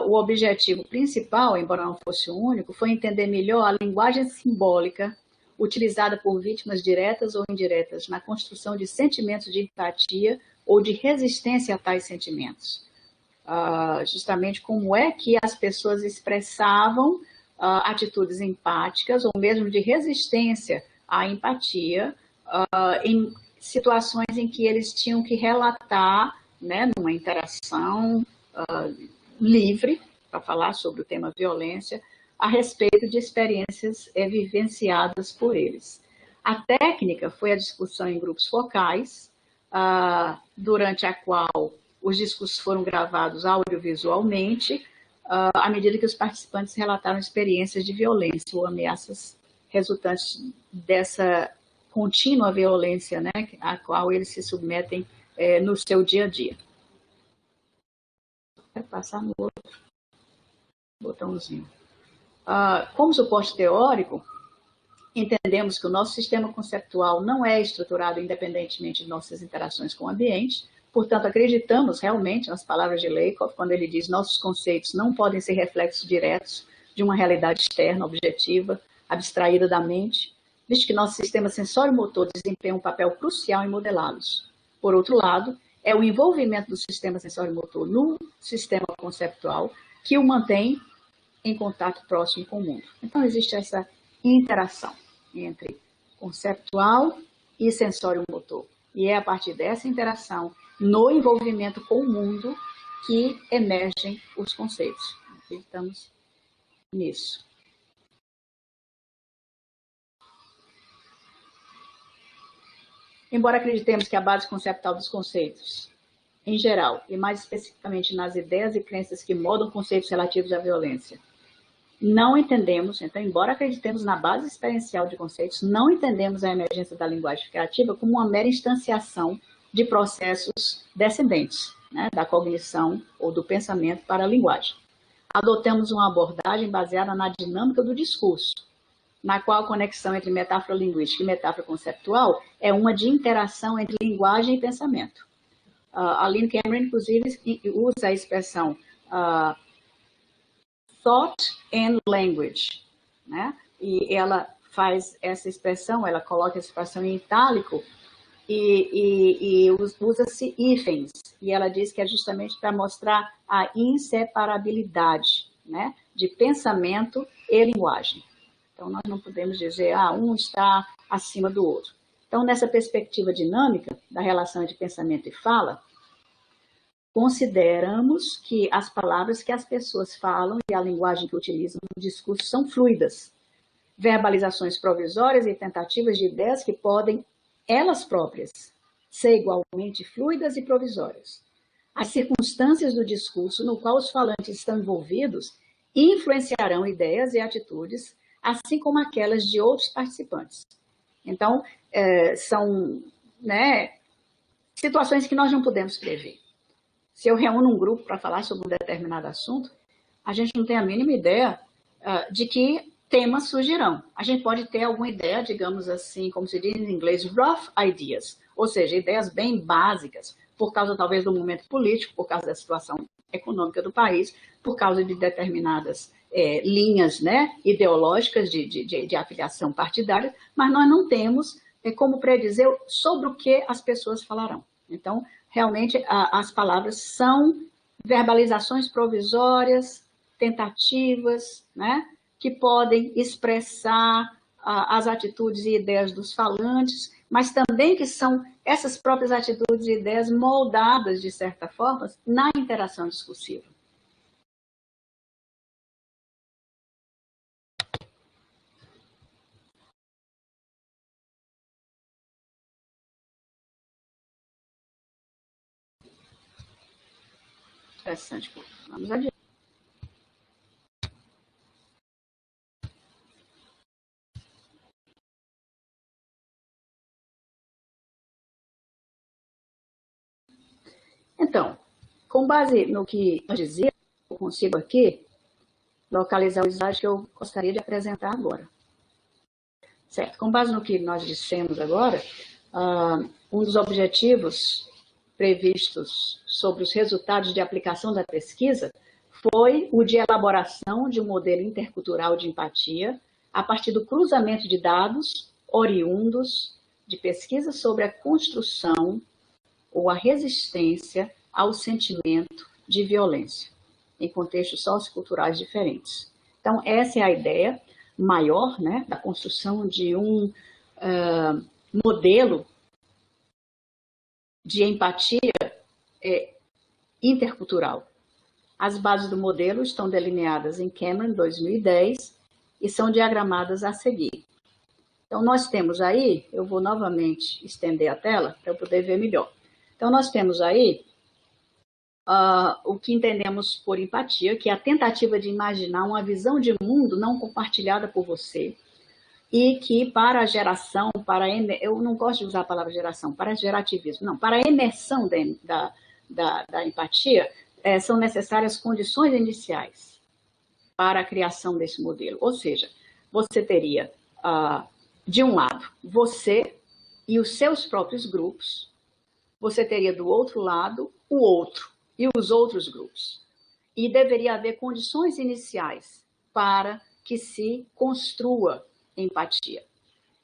S2: o objetivo principal, embora não fosse o único, foi entender melhor a linguagem simbólica utilizada por vítimas diretas ou indiretas na construção de sentimentos de empatia ou de resistência a tais sentimentos. Justamente como é que as pessoas expressavam atitudes empáticas ou mesmo de resistência à empatia em situações em que eles tinham que relatar, né, numa interação livre, para falar sobre o tema violência, a respeito de experiências vivenciadas por eles. A técnica foi a discussão em grupos focais, durante a qual os discursos foram gravados audiovisualmente, à medida que os participantes relataram experiências de violência ou ameaças resultantes dessa contínua violência, né, a qual eles se submetem no seu dia a dia. Quero passar no outro botãozinho. Como suporte teórico, entendemos que o nosso sistema conceptual não é estruturado independentemente de nossas interações com o ambiente, portanto, acreditamos realmente nas palavras de Lakoff, quando ele diz nossos conceitos não podem ser reflexos diretos de uma realidade externa, objetiva, abstraída da mente, visto que nosso sistema sensório-motor desempenha um papel crucial em modelá-los. Por outro lado, é o envolvimento do sistema sensório-motor no sistema conceptual que o mantém em contato próximo com o mundo. Então, existe essa interação entre conceptual e sensório-motor. E é a partir dessa interação, no envolvimento com o mundo, que emergem os conceitos. Acreditamos nisso. Embora acreditemos que a base conceptual dos conceitos, em geral, e mais especificamente nas ideias e crenças que moldam conceitos relativos à violência, não entendemos, então, embora acreditemos na base experiencial de conceitos, não entendemos a emergência da linguagem criativa como uma mera instanciação de processos descendentes, né, da cognição ou do pensamento para a linguagem. Adotamos uma abordagem baseada na dinâmica do discurso, na qual a conexão entre metáfora linguística e metáfora conceptual é uma de interação entre linguagem e pensamento. A Lynn Cameron, inclusive, usa a expressão thought and language, né? E ela faz essa expressão, ela coloca essa expressão em itálico e usa-se hífens, e ela diz que é justamente para mostrar a inseparabilidade, né, de pensamento e linguagem. Então, nós não podemos dizer, um está acima do outro. Então, nessa perspectiva dinâmica da relação entre pensamento e fala, consideramos que as palavras que as pessoas falam e a linguagem que utilizam no discurso são fluidas. Verbalizações provisórias e tentativas de ideias que podem, elas próprias, ser igualmente fluidas e provisórias. As circunstâncias do discurso no qual os falantes estão envolvidos influenciarão ideias e atitudes, assim como aquelas de outros participantes. Então, são, né, situações que nós não podemos prever. Se eu reúno um grupo para falar sobre um determinado assunto, a gente não tem a mínima ideia de que temas surgirão. A gente pode ter alguma ideia, digamos assim, como se diz em inglês, rough ideas, ou seja, ideias bem básicas, por causa talvez do momento político, por causa da situação econômica do país, por causa de determinadas linhas, né, ideológicas de afiliação partidária, mas nós não temos como predizer sobre o que as pessoas falarão. Então, realmente, as palavras são verbalizações provisórias, tentativas, né, que podem expressar as atitudes e ideias dos falantes, mas também que são essas próprias atitudes e ideias moldadas, de certa forma, na interação discursiva. Interessante. Vamos adiante. Então, com base no que nós dizíamos, eu consigo aqui localizar o slide que eu gostaria de apresentar agora. Certo? Com base no que nós dissemos agora, um dos objetivos previstos sobre os resultados de aplicação da pesquisa foi o de elaboração de um modelo intercultural de empatia a partir do cruzamento de dados oriundos de pesquisas sobre a construção ou a resistência ao sentimento de violência em contextos socioculturais diferentes. Então, essa é a ideia maior, né, da construção de um modelo de empatia intercultural. As bases do modelo estão delineadas em Cameron, 2010, e são diagramadas a seguir. Então, nós temos aí, eu vou novamente estender a tela para eu poder ver melhor. Então, nós temos aí o que entendemos por empatia, que é a tentativa de imaginar uma visão de mundo não compartilhada por você, e que para a geração, eu não gosto de usar a palavra geração, para gerativismo, não, para a emersão da empatia, são necessárias condições iniciais para a criação desse modelo. Ou seja, você teria, de um lado, você e os seus próprios grupos, você teria do outro lado o outro e os outros grupos. E deveria haver condições iniciais para que se construa empatia.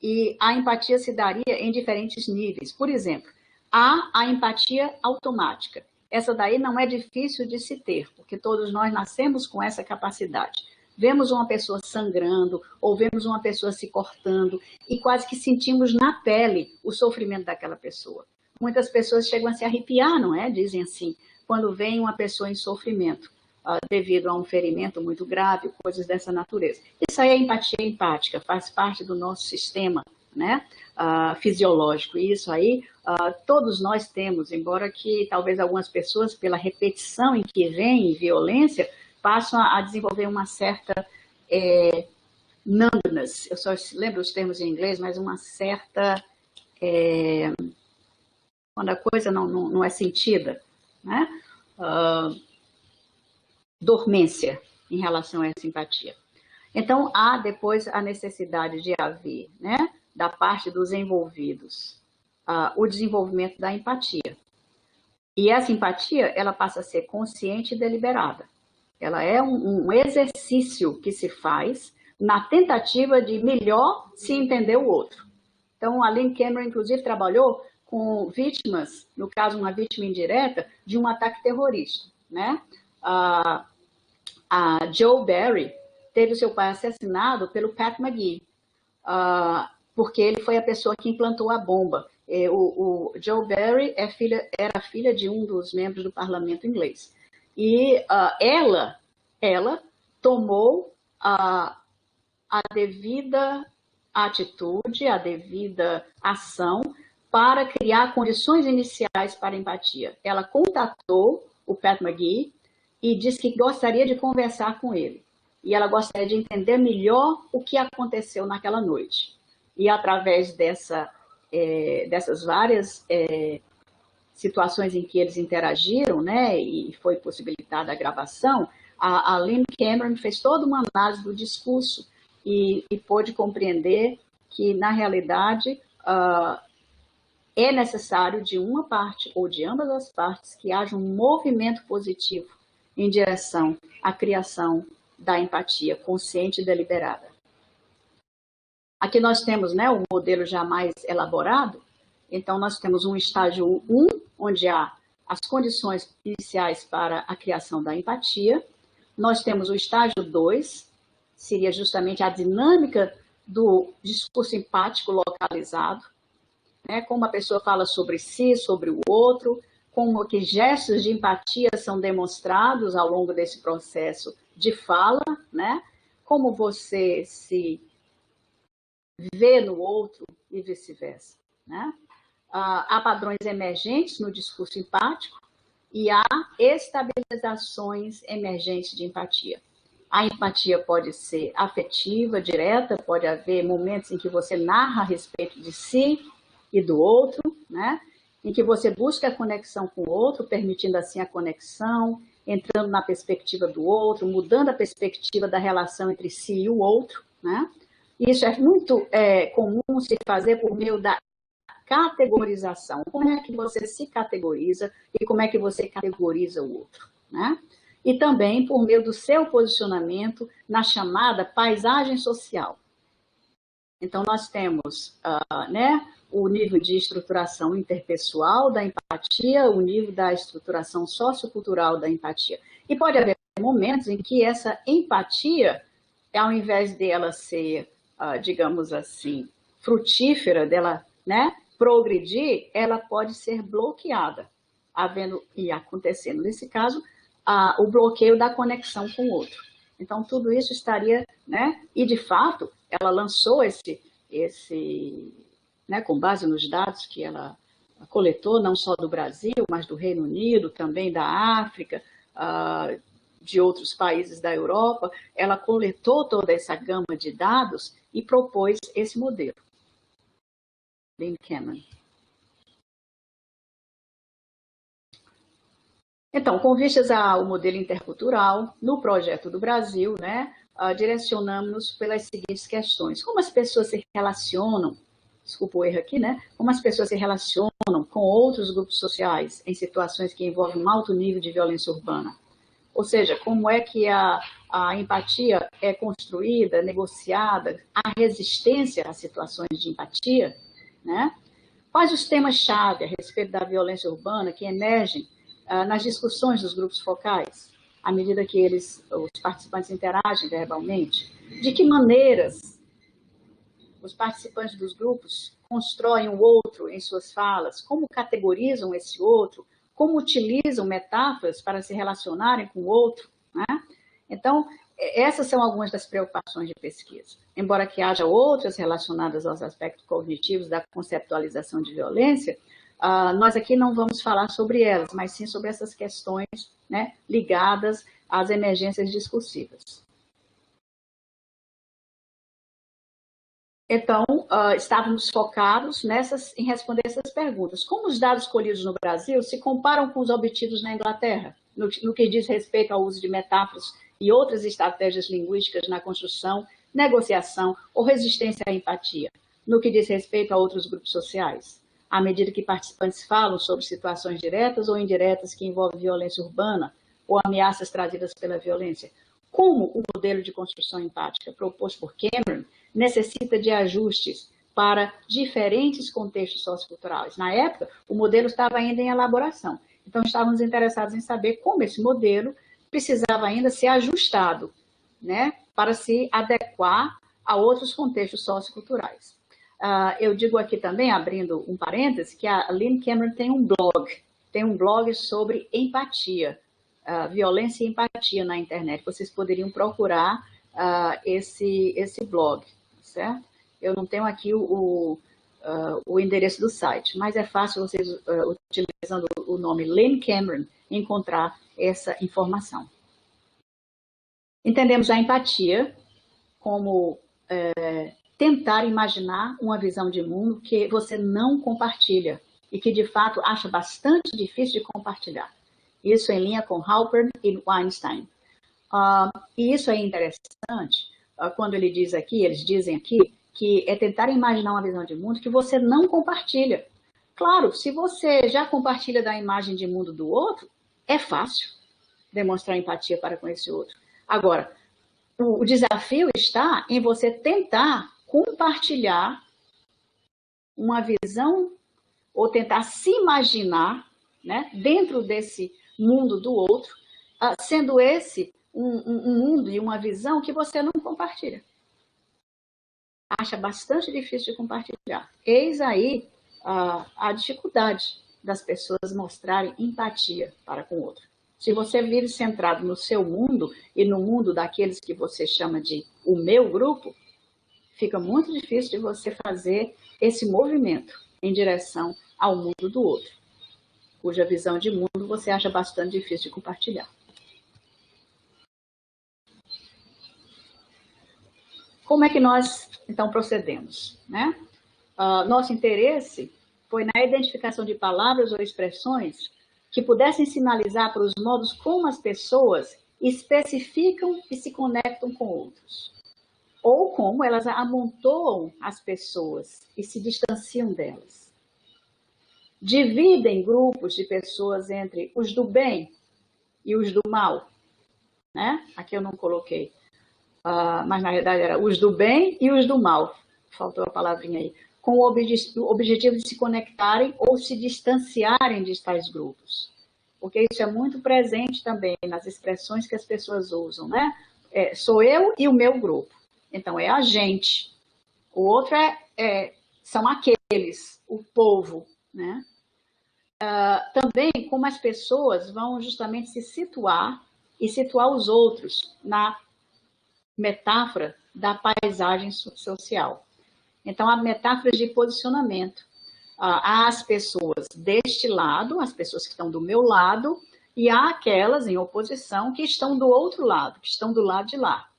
S2: E a empatia se daria em diferentes níveis. Por exemplo, há a empatia automática. Essa daí não é difícil de se ter, porque todos nós nascemos com essa capacidade. Vemos uma pessoa sangrando, ou vemos uma pessoa se cortando, e quase que sentimos na pele o sofrimento daquela pessoa. Muitas pessoas chegam a se arrepiar, não é? Dizem assim, quando vem uma pessoa em sofrimento, devido a um ferimento muito grave, coisas dessa natureza. Isso aí é empatia empática, faz parte do nosso sistema, né? Fisiológico. E isso aí todos nós temos, embora que talvez algumas pessoas, pela repetição em que vem violência, passam a desenvolver uma certa numbness. Eu só lembro os termos em inglês, mas uma certa... quando a coisa não é sentida, né? Dormência em relação a essa empatia. Então, há depois a necessidade de haver, né, da parte dos envolvidos, o desenvolvimento da empatia. E essa empatia, ela passa a ser consciente e deliberada. Ela é um exercício que se faz na tentativa de melhor se entender o outro. Então, a Lynn Cameron, inclusive, trabalhou com vítimas, no caso, uma vítima indireta, de um ataque terrorista, né? A Joe Barry teve o seu pai assassinado pelo Pat McGee, porque ele foi a pessoa que implantou a bomba. O Joe Barry era filha de um dos membros do parlamento inglês. E ela tomou a devida atitude, a devida ação para criar condições iniciais para a empatia. Ela contatou o Pat McGee e disse que gostaria de conversar com ele. E ela gostaria de entender melhor o que aconteceu naquela noite. E através dessas várias situações em que eles interagiram, né, e foi possibilitada a gravação, a Lynn Cameron fez toda uma análise do discurso e pôde compreender que, na realidade, é necessário de uma parte ou de ambas as partes que haja um movimento positivo em direção à criação da empatia consciente e deliberada. Aqui nós temos, né, o modelo já mais elaborado. Então, nós temos um estágio 1, onde há as condições iniciais para a criação da empatia. Nós temos o estágio 2, seria justamente a dinâmica do discurso empático localizado, né, como a pessoa fala sobre si, sobre o outro, como que gestos de empatia são demonstrados ao longo desse processo de fala, né, como você se vê no outro e vice-versa, né? Há padrões emergentes no discurso empático e há estabilizações emergentes de empatia. A empatia pode ser afetiva, direta, pode haver momentos em que você narra a respeito de si e do outro, né? Em que você busca a conexão com o outro, permitindo assim a conexão, entrando na perspectiva do outro, mudando a perspectiva da relação entre si e o outro, né? Isso é muito comum se fazer por meio da categorização. Como é que você se categoriza e como é que você categoriza o outro, né? E também por meio do seu posicionamento na chamada paisagem social. Então, nós temos né, o nível de estruturação interpessoal da empatia, o nível da estruturação sociocultural da empatia. E pode haver momentos em que essa empatia, ao invés dela ser, digamos assim, frutífera, dela né, progredir, ela pode ser bloqueada, havendo e acontecendo, nesse caso, o bloqueio da conexão com o outro. Então, tudo isso estaria, né, e de fato, ela lançou né, com base nos dados que ela coletou, não só do Brasil, mas do Reino Unido, também da África, de outros países da Europa, ela coletou toda essa gama de dados e propôs esse modelo. Lynn Cameron. Então, com vistas ao modelo intercultural, no projeto do Brasil, né, direcionamos-nos pelas seguintes questões. Como as pessoas se relacionam, desculpa o erro aqui, né? Como as pessoas se relacionam com outros grupos sociais em situações que envolvem um alto nível de violência urbana? Ou seja, como é que a empatia é construída, negociada, a resistência às situações de empatia, né? Quais os temas-chave a respeito da violência urbana que emergem nas discussões dos grupos focais, à medida que os participantes interagem verbalmente? De que maneiras os participantes dos grupos constroem o outro em suas falas? Como categorizam esse outro? Como utilizam metáforas para se relacionarem com o outro, né? Então, essas são algumas das preocupações de pesquisa. Embora que haja outras relacionadas aos aspectos cognitivos da conceptualização de violência, nós aqui não vamos falar sobre elas, mas sim sobre essas questões, né, ligadas às emergências discursivas. Então, estávamos focados em responder essas perguntas. Como os dados colhidos no Brasil se comparam com os obtidos na Inglaterra, no que diz respeito ao uso de metáforas e outras estratégias linguísticas na construção, negociação ou resistência à empatia, no que diz respeito a outros grupos sociais, à medida que participantes falam sobre situações diretas ou indiretas que envolvem violência urbana ou ameaças trazidas pela violência? Como o modelo de construção empática proposto por Cameron necessita de ajustes para diferentes contextos socioculturais? Na época, o modelo estava ainda em elaboração. Então, estávamos interessados em saber como esse modelo precisava ainda ser ajustado, né, para se adequar a outros contextos socioculturais. Eu digo aqui também, abrindo um parêntese, que a Lynn Cameron tem um blog sobre empatia, violência e empatia na internet. Vocês poderiam procurar esse blog, certo? Eu não tenho aqui o endereço do site, mas é fácil vocês, utilizando o nome Lynn Cameron, encontrar essa informação. Entendemos a empatia como tentar imaginar uma visão de mundo que você não compartilha e que, de fato, acha bastante difícil de compartilhar. Isso em linha com Halpern e Weinstein. E isso é interessante quando eles dizem aqui, que é tentar imaginar uma visão de mundo que você não compartilha. Claro, se você já compartilha da imagem de mundo do outro, é fácil demonstrar empatia para com esse outro. Agora, o desafio está em você tentar compartilhar uma visão ou tentar se imaginar, né, dentro desse mundo do outro, sendo esse um mundo e uma visão que você não compartilha. Acha bastante difícil de compartilhar. Eis aí a dificuldade das pessoas mostrarem empatia para com o outro. Se você vive centrado no seu mundo e no mundo daqueles que você chama de o meu grupo, fica muito difícil de você fazer esse movimento em direção ao mundo do outro, cuja visão de mundo você acha bastante difícil de compartilhar. Como é que nós, então, procedemos, né? Nosso interesse foi na identificação de palavras ou expressões que pudessem sinalizar para os modos como as pessoas especificam e se conectam com outros, ou como elas amontoam as pessoas e se distanciam delas. Dividem grupos de pessoas entre os do bem e os do mal, né? Aqui eu não coloquei, mas na verdade era os do bem e os do mal, faltou a palavrinha aí, com o objetivo de se conectarem ou se distanciarem de tais grupos. Porque isso é muito presente também nas expressões que as pessoas usam, né? Sou eu e o meu grupo. Então, é a gente. O outro são aqueles. o povo, né? Também como as pessoas vão justamente se situar e situar os outros na metáfora da paisagem social. Então, há metáforas de posicionamento. Há as pessoas deste lado, as pessoas que estão do meu lado, e há aquelas em oposição que estão do outro lado, que estão do lado de lá.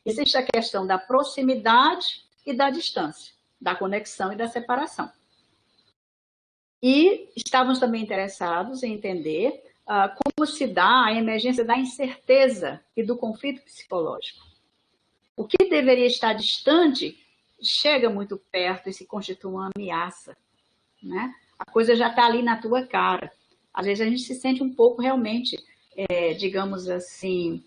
S2: Existe a questão da proximidade e da distância, da conexão e da separação. E estávamos também interessados em entender como se dá a emergência da incerteza e do conflito psicológico. O que deveria estar distante chega muito perto e se constitui uma ameaça, né? A coisa já está ali na tua cara. Às vezes a gente se sente um pouco realmente, digamos assim,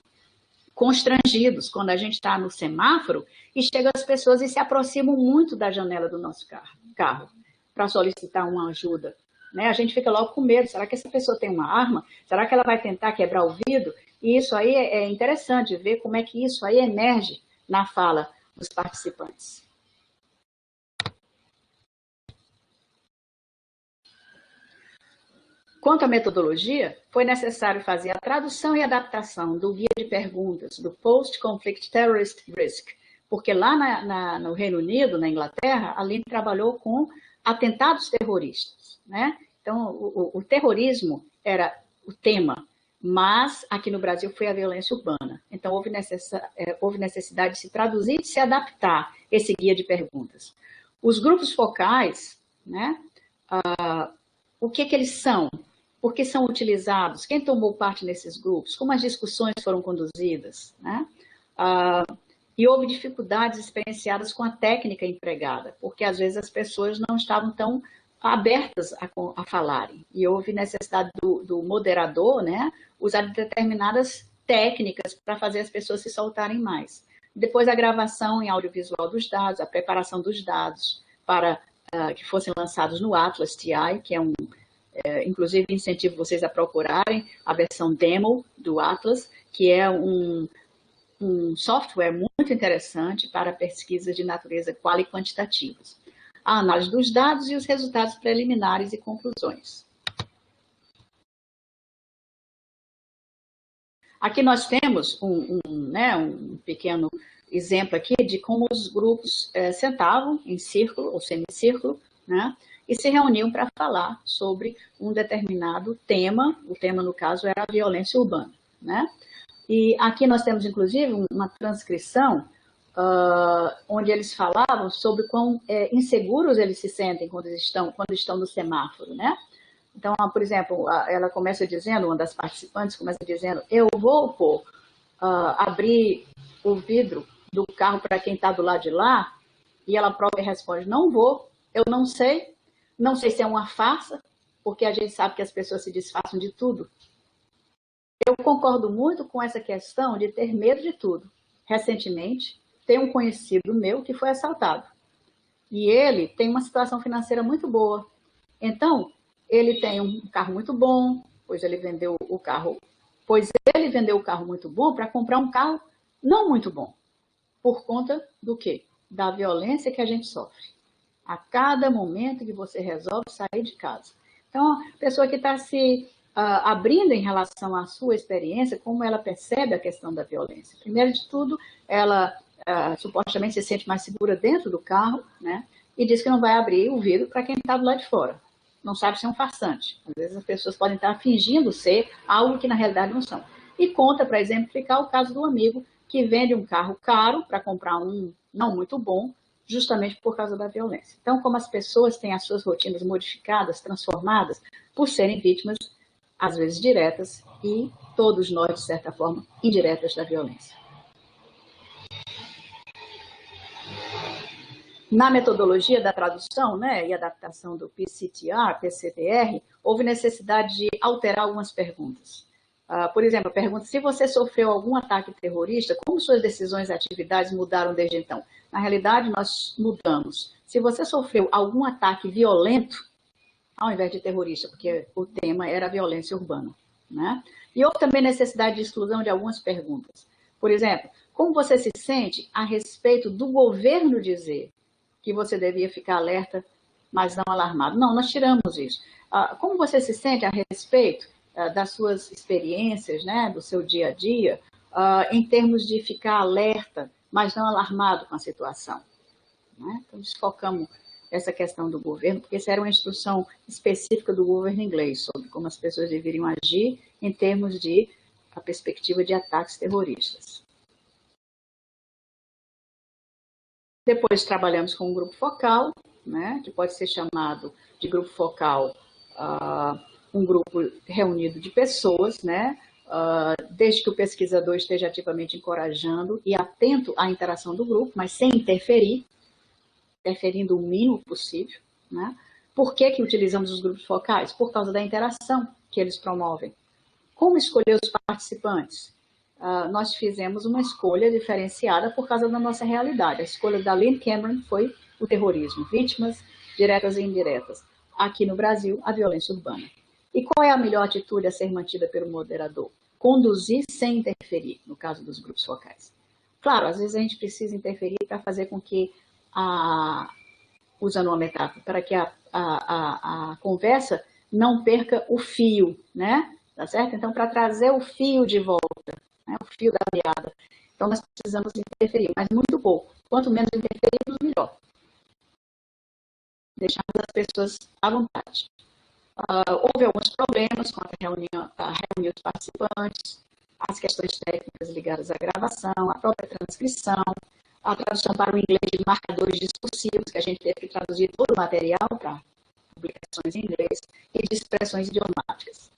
S2: constrangidos quando a gente está no semáforo e chegam as pessoas e se aproximam muito da janela do nosso carro para solicitar uma ajuda, né? A gente fica logo com medo. Será que essa pessoa tem uma arma? Será que ela vai tentar quebrar o vidro? E isso aí é interessante ver como é que isso aí emerge na fala dos participantes. Quanto à metodologia, foi necessário fazer a tradução e adaptação do guia de perguntas do Post-Conflict Terrorist Risk, porque lá no Reino Unido, na Inglaterra, a Aline trabalhou com atentados terroristas, né? Então, o terrorismo era o tema, mas aqui no Brasil foi a violência urbana. Então, houve necessidade de se traduzir e de se adaptar esse guia de perguntas. Os grupos focais, né? O que eles são? Por que são utilizados? Quem tomou parte nesses grupos? Como as discussões foram conduzidas, né? E houve dificuldades experienciadas com a técnica empregada, porque às vezes as pessoas não estavam tão abertas a falarem. E houve necessidade do moderador, né, usar determinadas técnicas para fazer as pessoas se soltarem mais. Depois a gravação em audiovisual dos dados, a preparação dos dados para que fossem lançados no Atlas TI, que inclusive incentivo vocês a procurarem a versão demo do Atlas, que é um software muito interessante para pesquisas de natureza qual e quantitativas. A análise dos dados e os resultados preliminares e conclusões. Aqui nós temos um pequeno exemplo aqui de como os grupos sentavam em círculo ou semicírculo, né, e se reuniam para falar sobre um determinado tema. O tema, no caso, era a violência urbana, né? E aqui nós temos, inclusive, uma transcrição onde eles falavam sobre quão inseguros eles se sentem quando estão no semáforo, né? Então, por exemplo, ela começa dizendo, uma das participantes começa dizendo: eu vou abrir o vidro do carro para quem está do lado de lá, e ela própria responde: não vou, eu não sei se é uma farsa, porque a gente sabe que as pessoas se disfarçam de tudo. Eu concordo muito com essa questão de ter medo de tudo. Recentemente, tem um conhecido meu que foi assaltado. E ele tem uma situação financeira muito boa. Então, ele tem um carro muito bom, pois ele vendeu o carro muito bom para comprar um carro não muito bom. Por conta do quê? Da violência que a gente sofre. A cada momento que você resolve sair de casa. Então, a pessoa que está se abrindo em relação à sua experiência, como ela percebe a questão da violência. Primeiro de tudo, ela supostamente se sente mais segura dentro do carro, né? E diz que não vai abrir o vidro para quem está do lado de fora. Não sabe ser um farsante. Às vezes as pessoas podem estar fingindo ser algo que na realidade não são. E conta, para exemplificar, o caso do amigo que vende um carro caro para comprar um não muito bom, justamente por causa da violência. Então, como as pessoas têm as suas rotinas modificadas, transformadas, por serem vítimas, às vezes diretas, e todos nós, de certa forma, indiretas da violência. Na metodologia da tradução, né, e adaptação do PCTR, houve necessidade de alterar algumas perguntas. Por exemplo, a pergunta: se você sofreu algum ataque terrorista, como suas decisões e atividades mudaram desde então? Na realidade, nós mudamos. Se você sofreu algum ataque violento, ao invés de terrorista, porque o tema era a violência urbana, né? E houve também necessidade de exclusão de algumas perguntas. Por exemplo, como você se sente a respeito do governo dizer que você devia ficar alerta mas não alarmado. Não, nós tiramos isso. Como você se sente a respeito das suas experiências, né, do seu dia a dia, em termos de ficar alerta, mas não alarmado com a situação? Né? Então, desfocamos essa questão do governo, porque essa era uma instrução específica do governo inglês sobre como as pessoas deveriam agir em termos de a perspectiva de ataques terroristas. Depois trabalhamos com um grupo focal, né, que pode ser chamado de grupo focal, um grupo reunido de pessoas, né, desde que o pesquisador esteja ativamente encorajando e atento à interação do grupo, mas sem interferindo o mínimo possível. Né? Por que utilizamos os grupos focais? Por causa da interação que eles promovem. Como escolher os participantes? Nós fizemos uma escolha diferenciada por causa da nossa realidade. A escolha da Lynn Cameron foi o terrorismo, vítimas diretas e indiretas. Aqui no Brasil, a violência urbana. E qual é a melhor atitude a ser mantida pelo moderador? Conduzir sem interferir, no caso dos grupos focais. Claro, às vezes a gente precisa interferir para fazer com que usando uma metáfora, para que a conversa não perca o fio, né? Tá certo? Então, para trazer o fio de volta, né? O fio da meada. Então, nós precisamos interferir, mas muito pouco. Quanto menos interferirmos, melhor. Deixarmos as pessoas à vontade. Houve alguns problemas com a reunião dos participantes, as questões técnicas ligadas à gravação, à própria transcrição, a tradução para o inglês de marcadores discursivos, que a gente teve que traduzir todo o material para publicações em inglês, e de expressões idiomáticas.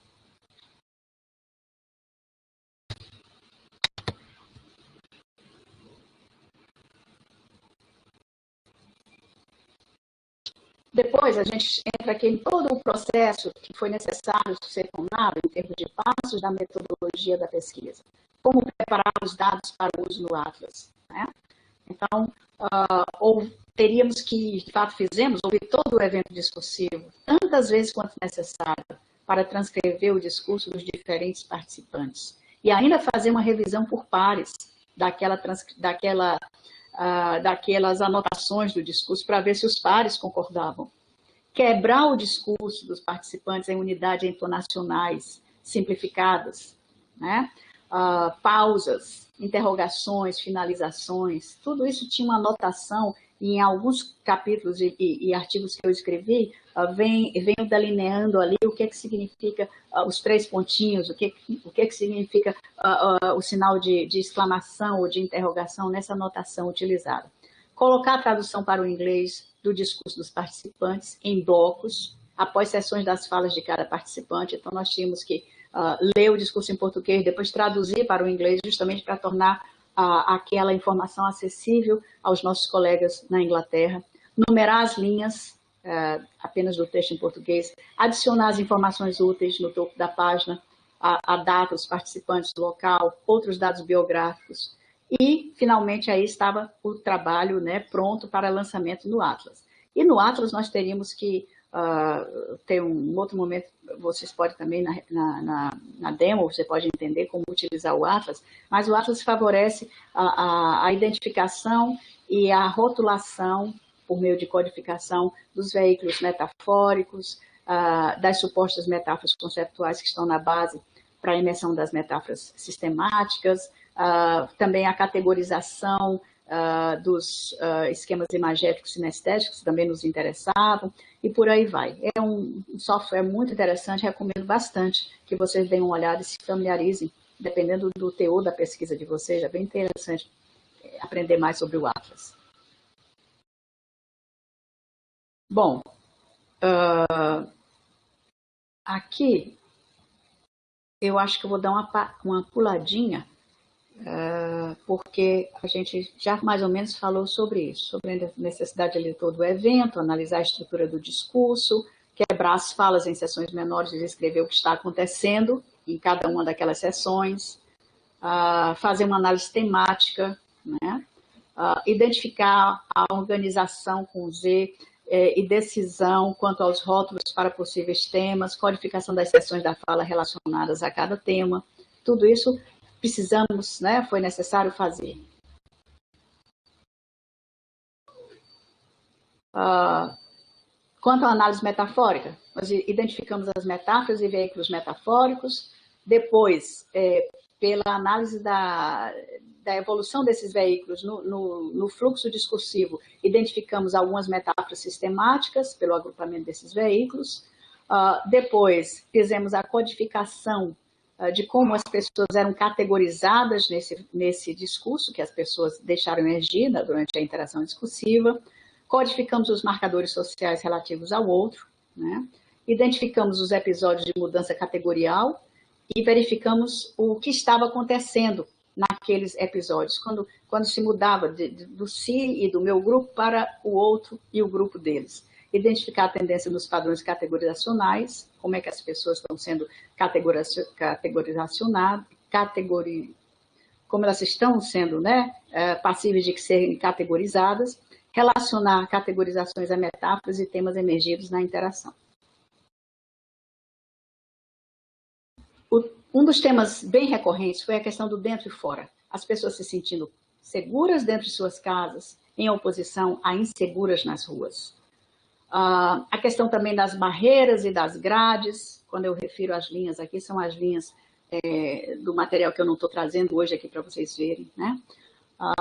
S2: Depois, a gente entra aqui em todo o processo que foi necessário ser tomado em termos de passos da metodologia da pesquisa. Como preparar os dados para o uso no Atlas. Né? Então, teríamos que, de fato fizemos, ouvir todo o evento discursivo, tantas vezes quanto necessário, para transcrever o discurso dos diferentes participantes. E ainda fazer uma revisão por pares daquelas anotações do discurso para ver se os pares concordavam. Quebrar o discurso dos participantes em unidades entonacionais simplificadas, né? Pausas, interrogações, finalizações, tudo isso tinha uma anotação e em alguns capítulos e artigos que eu escrevi, venho delineando ali o que significa os 3 pontinhos, o que significa o sinal de exclamação ou de interrogação nessa anotação utilizada. Colocar a tradução para o inglês do discurso dos participantes em blocos, após sessões das falas de cada participante. Então, nós tínhamos que ler o discurso em português, depois traduzir para o inglês, justamente para tornar aquela informação acessível aos nossos colegas na Inglaterra. Numerar as linhas apenas do texto em português, adicionar as informações úteis no topo da página, a data, os participantes, o local, outros dados biográficos. E, finalmente, aí estava o trabalho, né, pronto para lançamento no Atlas. E no Atlas nós teríamos que ter um outro momento, vocês podem também, na demo, você pode entender como utilizar o Atlas, mas o Atlas favorece a identificação e a rotulação, por meio de codificação, dos veículos metafóricos, das supostas metáforas conceptuais que estão na base para a imersão das metáforas sistemáticas, também a categorização dos esquemas imagéticos sinestésicos, que também nos interessavam, e por aí vai. É um software muito interessante, recomendo bastante que vocês deem uma olhada e se familiarizem, dependendo do teor da pesquisa de vocês, é bem interessante aprender mais sobre o Atlas. Bom, aqui eu acho que eu vou dar uma puladinha, porque a gente já mais ou menos falou sobre isso, sobre a necessidade de ler todo o evento, analisar a estrutura do discurso, quebrar as falas em sessões menores e descrever o que está acontecendo em cada uma daquelas sessões, fazer uma análise temática, né? Identificar a organização com Z e decisão quanto aos rótulos para possíveis temas, codificação das sessões da fala relacionadas a cada tema, tudo isso precisamos, né, foi necessário fazer. Quanto à análise metafórica, nós identificamos as metáforas e veículos metafóricos. Depois, pela análise da evolução desses veículos no fluxo discursivo, identificamos algumas metáforas sistemáticas pelo agrupamento desses veículos. Depois, fizemos a codificação de como as pessoas eram categorizadas nesse discurso que as pessoas deixaram emergir durante a interação discursiva. Codificamos os marcadores sociais relativos ao outro, né? Identificamos os episódios de mudança categorial e verificamos o que estava acontecendo naqueles episódios, quando se mudava do si e do meu grupo para o outro e o grupo deles. Identificar a tendência nos padrões categorizacionais, como é que as pessoas estão sendo categorizacionadas, como elas estão sendo, né, passíveis de serem categorizadas, relacionar categorizações a metáforas e temas emergidos na interação. Um dos temas bem recorrentes foi a questão do dentro e fora. As pessoas se sentindo seguras dentro de suas casas, em oposição a inseguras nas ruas. A questão também das barreiras e das grades, quando eu refiro às linhas aqui, são as linhas do material que eu não estou trazendo hoje aqui para vocês verem, né?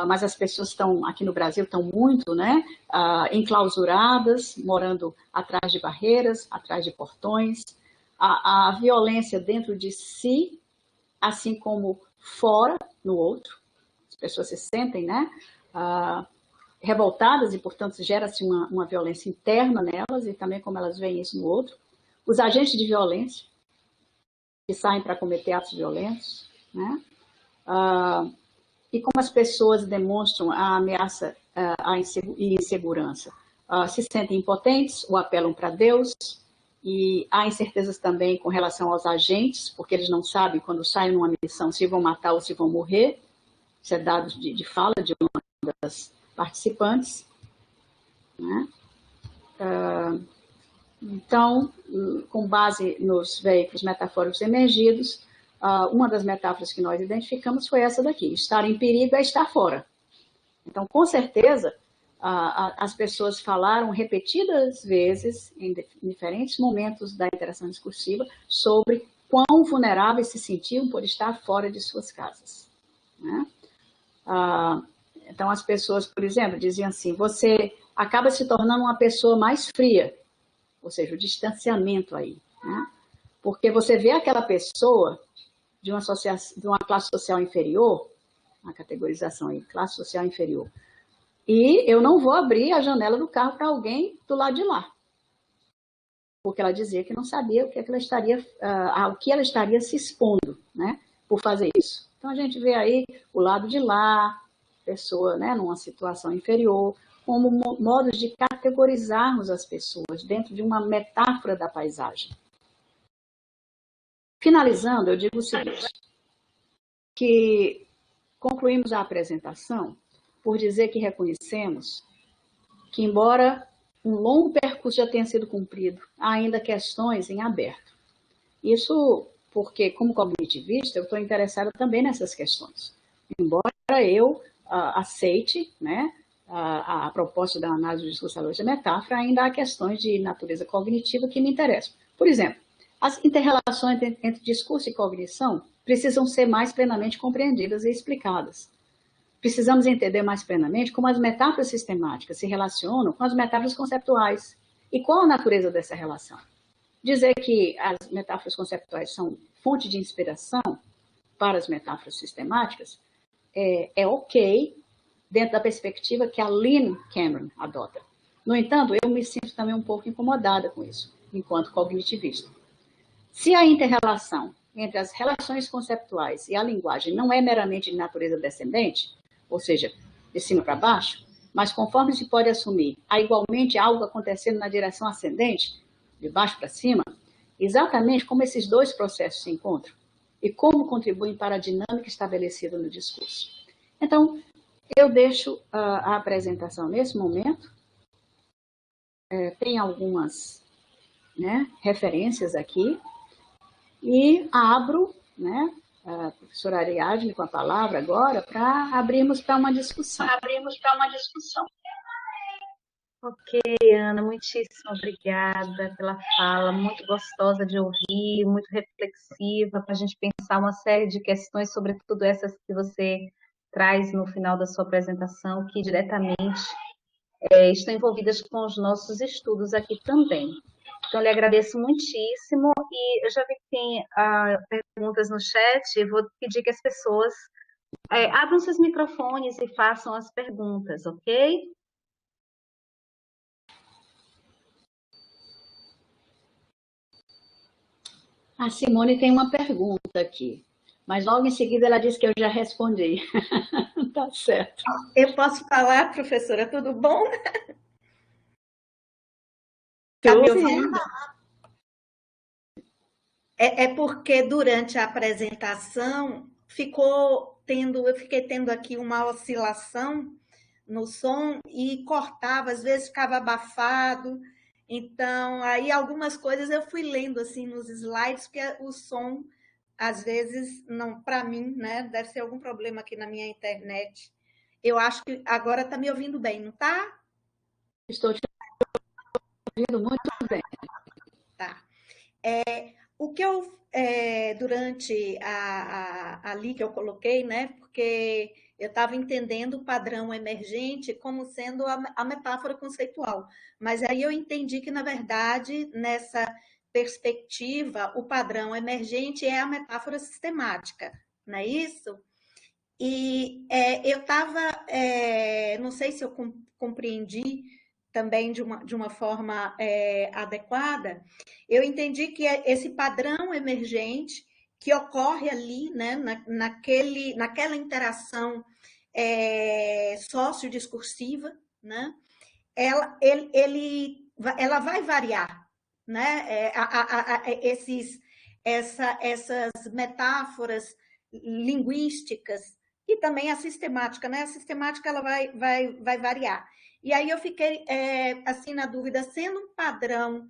S2: Mas as pessoas estão, aqui no Brasil, estão muito, né, enclausuradas, morando atrás de barreiras, atrás de portões. A violência dentro de si, assim como fora, no outro. As pessoas se sentem, né, revoltadas e, portanto, gera-se uma violência interna nelas e também como elas veem isso no outro. Os agentes de violência, que saem para cometer atos violentos, né? E como as pessoas demonstram a ameaça e insegurança. Se sentem impotentes ou apelam para Deus, e há incertezas também com relação aos agentes, porque eles não sabem, quando saem numa missão, se vão matar ou se vão morrer. Isso é dado de fala de uma das participantes, né? Então, com base nos veículos metafóricos emergidos, uma das metáforas que nós identificamos foi essa daqui: estar em perigo é estar fora. Então, com certeza, as pessoas falaram repetidas vezes, em diferentes momentos da interação discursiva, sobre quão vulneráveis se sentiam por estar fora de suas casas, né? Então, as pessoas, por exemplo, diziam assim: você acaba se tornando uma pessoa mais fria, ou seja, o distanciamento aí, né? Porque você vê aquela pessoa de uma classe social inferior, a categorização aí, classe social inferior, e eu não vou abrir a janela do carro para alguém do lado de lá, porque ela dizia que não sabia ao que ela estaria se expondo, né, por fazer isso. Então a gente vê aí o lado de lá, pessoa, né, numa situação inferior, como modos de categorizarmos as pessoas dentro de uma metáfora da paisagem. Finalizando, eu digo o seguinte, que concluímos a apresentação por dizer que reconhecemos que, embora um longo percurso já tenha sido cumprido, há ainda questões em aberto. Isso porque, como cognitivista, eu estou interessada também nessas questões. Embora eu aceite, né, a proposta da análise do discurso à luz da metáfora, ainda há questões de natureza cognitiva que me interessam. Por exemplo, as interrelações entre discurso e cognição precisam ser mais plenamente compreendidas e explicadas. Precisamos entender mais plenamente como as metáforas sistemáticas se relacionam com as metáforas conceptuais e qual a natureza dessa relação. Dizer que as metáforas conceptuais são fonte de inspiração para as metáforas sistemáticas é ok, dentro da perspectiva que a Lynn Cameron adota. No entanto, eu me sinto também um pouco incomodada com isso, enquanto cognitivista. Se a interrelação entre as relações conceptuais e a linguagem não é meramente de natureza descendente, ou seja, de cima para baixo, mas conforme se pode assumir, há igualmente algo acontecendo na direção ascendente, de baixo para cima, exatamente como esses dois processos se encontram e como contribuem para a dinâmica estabelecida no discurso. Então, eu deixo a apresentação nesse momento. Tem algumas, né, referências aqui. E abro, né, a professora Ariadne com a palavra agora para abrirmos para uma discussão.
S3: Ok, Ana, muitíssimo obrigada pela fala, muito gostosa de ouvir, muito reflexiva, para a gente pensar uma série de questões, sobretudo essas que você traz no final da sua apresentação, que diretamente estão envolvidas com os nossos estudos aqui também. Então, eu lhe agradeço muitíssimo e eu já vi que tem perguntas no chat, eu vou pedir que as pessoas abram seus microfones e façam as perguntas, ok?
S2: A Simone tem uma pergunta aqui, mas logo em seguida ela disse que eu já respondi. Tá certo.
S5: Eu posso falar, professora, tudo bom?
S2: Tá me ouvindo?
S5: É porque durante a apresentação eu fiquei tendo aqui uma oscilação no som e cortava, às vezes ficava abafado. Então, aí algumas coisas eu fui lendo assim nos slides, porque o som, às vezes, não, para mim, né? Deve ser algum problema aqui na minha internet. Eu acho que agora está me ouvindo bem, não está?
S2: Estou te ouvindo muito bem.
S5: Tá. O que eu, durante ali que eu coloquei, né? Porque eu estava entendendo o padrão emergente como sendo a metáfora conceitual. Mas aí eu entendi que, na verdade, nessa perspectiva, o padrão emergente é a metáfora sistemática, não é isso? E eu estava, não sei se eu compreendi também de uma forma adequada, eu entendi que esse padrão emergente que ocorre ali, né, naquela interação sociodiscursiva, né, ela vai variar, né, essas metáforas linguísticas e também a sistemática, né? A sistemática ela vai variar. E aí eu fiquei assim na dúvida, sendo um padrão,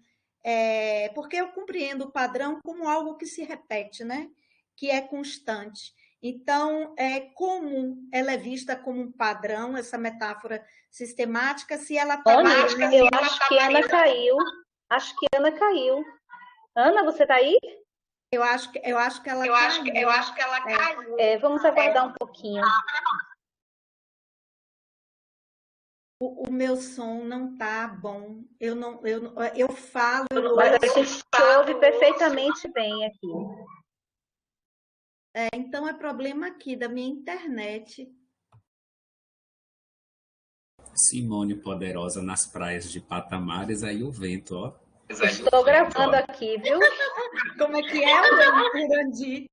S5: porque eu compreendo o padrão como algo que se repete, né? Que é constante. Então, como ela é vista como um padrão, essa metáfora sistemática, se ela está...
S3: Eu acho que Ana caiu. Acho que Ana caiu. Ana, você está aí?
S5: Eu acho que ela caiu.
S3: Vamos aguardar um pouquinho.
S5: O meu som não tá bom. Eu falo.
S3: Mas a gente te ouve perfeitamente bem aqui.
S5: Então é problema aqui da minha internet.
S6: Simone Poderosa nas praias de Patamares, aí o vento, ó.
S3: Estou gravando aqui, viu?
S5: Como é que é, Urandi?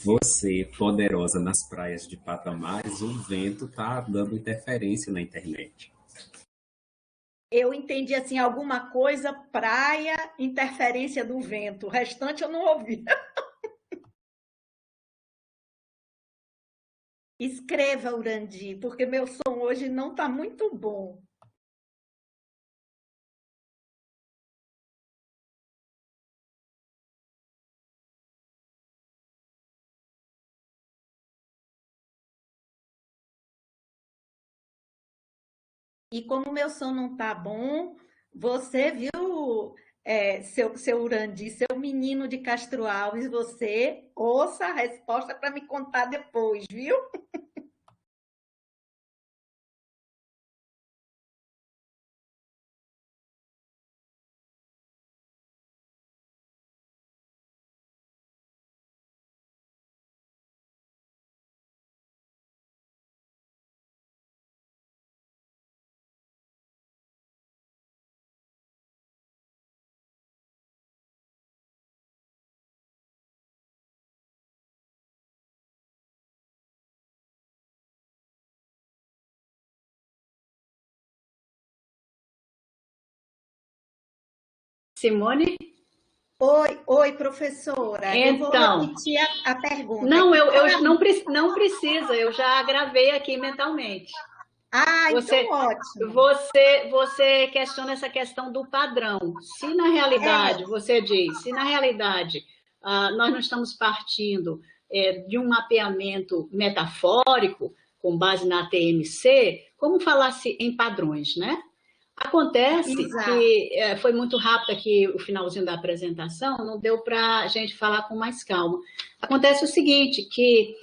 S6: Você, poderosa nas praias de Patamares, o vento tá dando interferência na internet.
S5: Eu entendi assim, alguma coisa, praia, interferência do vento. O restante eu não ouvi. Escreva, Urandi, porque meu som hoje não está muito bom. E como o meu som não tá bom, você viu, seu Urandi, seu menino de Castro Alves, você ouça a resposta para me contar depois, viu?
S2: Simone?
S5: Oi, professora.
S2: Então,
S5: eu vou repetir a pergunta.
S2: Não, eu não precisa, eu já gravei aqui mentalmente.
S5: Então ótimo.
S2: Você questiona essa questão do padrão. Se na realidade, você diz, se na realidade nós não estamos partindo de um mapeamento metafórico, com base na TMC, como falasse em padrões, né? Acontece que foi muito rápido aqui o finalzinho da apresentação, não deu para a gente falar com mais calma. Acontece o seguinte, que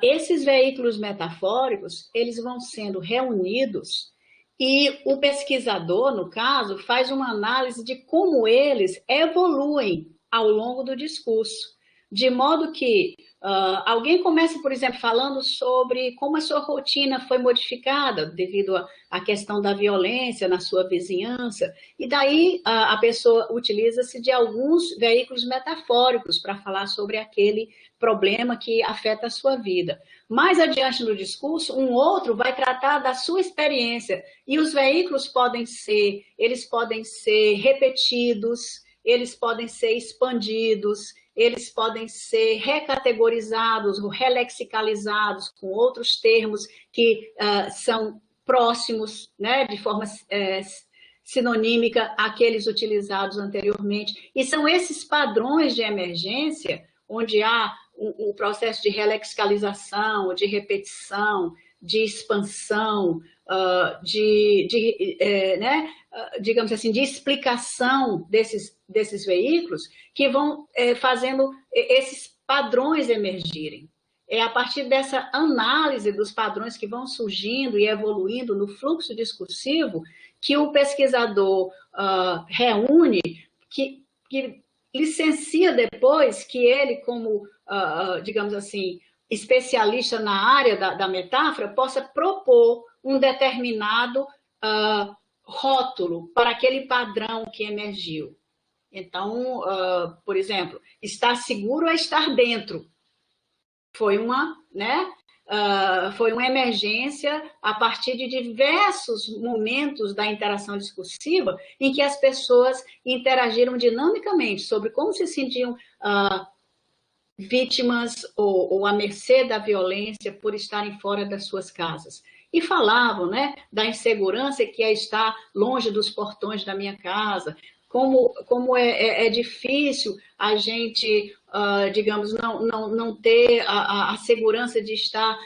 S2: esses veículos metafóricos, eles vão sendo reunidos e o pesquisador, no caso, faz uma análise de como eles evoluem ao longo do discurso. De modo que alguém começa, por exemplo, falando sobre como a sua rotina foi modificada devido à questão da violência na sua vizinhança, e daí a pessoa utiliza-se de alguns veículos metafóricos para falar sobre aquele problema que afeta a sua vida. Mais adiante no discurso, um outro vai tratar da sua experiência, e os veículos podem ser repetidos, eles podem ser expandidos, eles podem ser recategorizados, relexicalizados com outros termos que são próximos, né, de forma sinonímica àqueles utilizados anteriormente. E são esses padrões de emergência, onde há o processo de relexicalização, de repetição, de expansão, digamos assim, de explicação desses veículos, que vão fazendo esses padrões emergirem. É a partir dessa análise dos padrões que vão surgindo e evoluindo no fluxo discursivo que o pesquisador reúne, que licencia depois, que ele, como, digamos assim, especialista na área da metáfora, possa propor um determinado rótulo para aquele padrão que emergiu. Então, por exemplo, estar seguro é estar dentro. Foi uma emergência a partir de diversos momentos da interação discursiva em que as pessoas interagiram dinamicamente sobre como se sentiam vítimas ou à mercê da violência por estarem fora das suas casas. E falavam, né, da insegurança que é estar longe dos portões da minha casa, como é difícil a gente, digamos, não ter a segurança de estar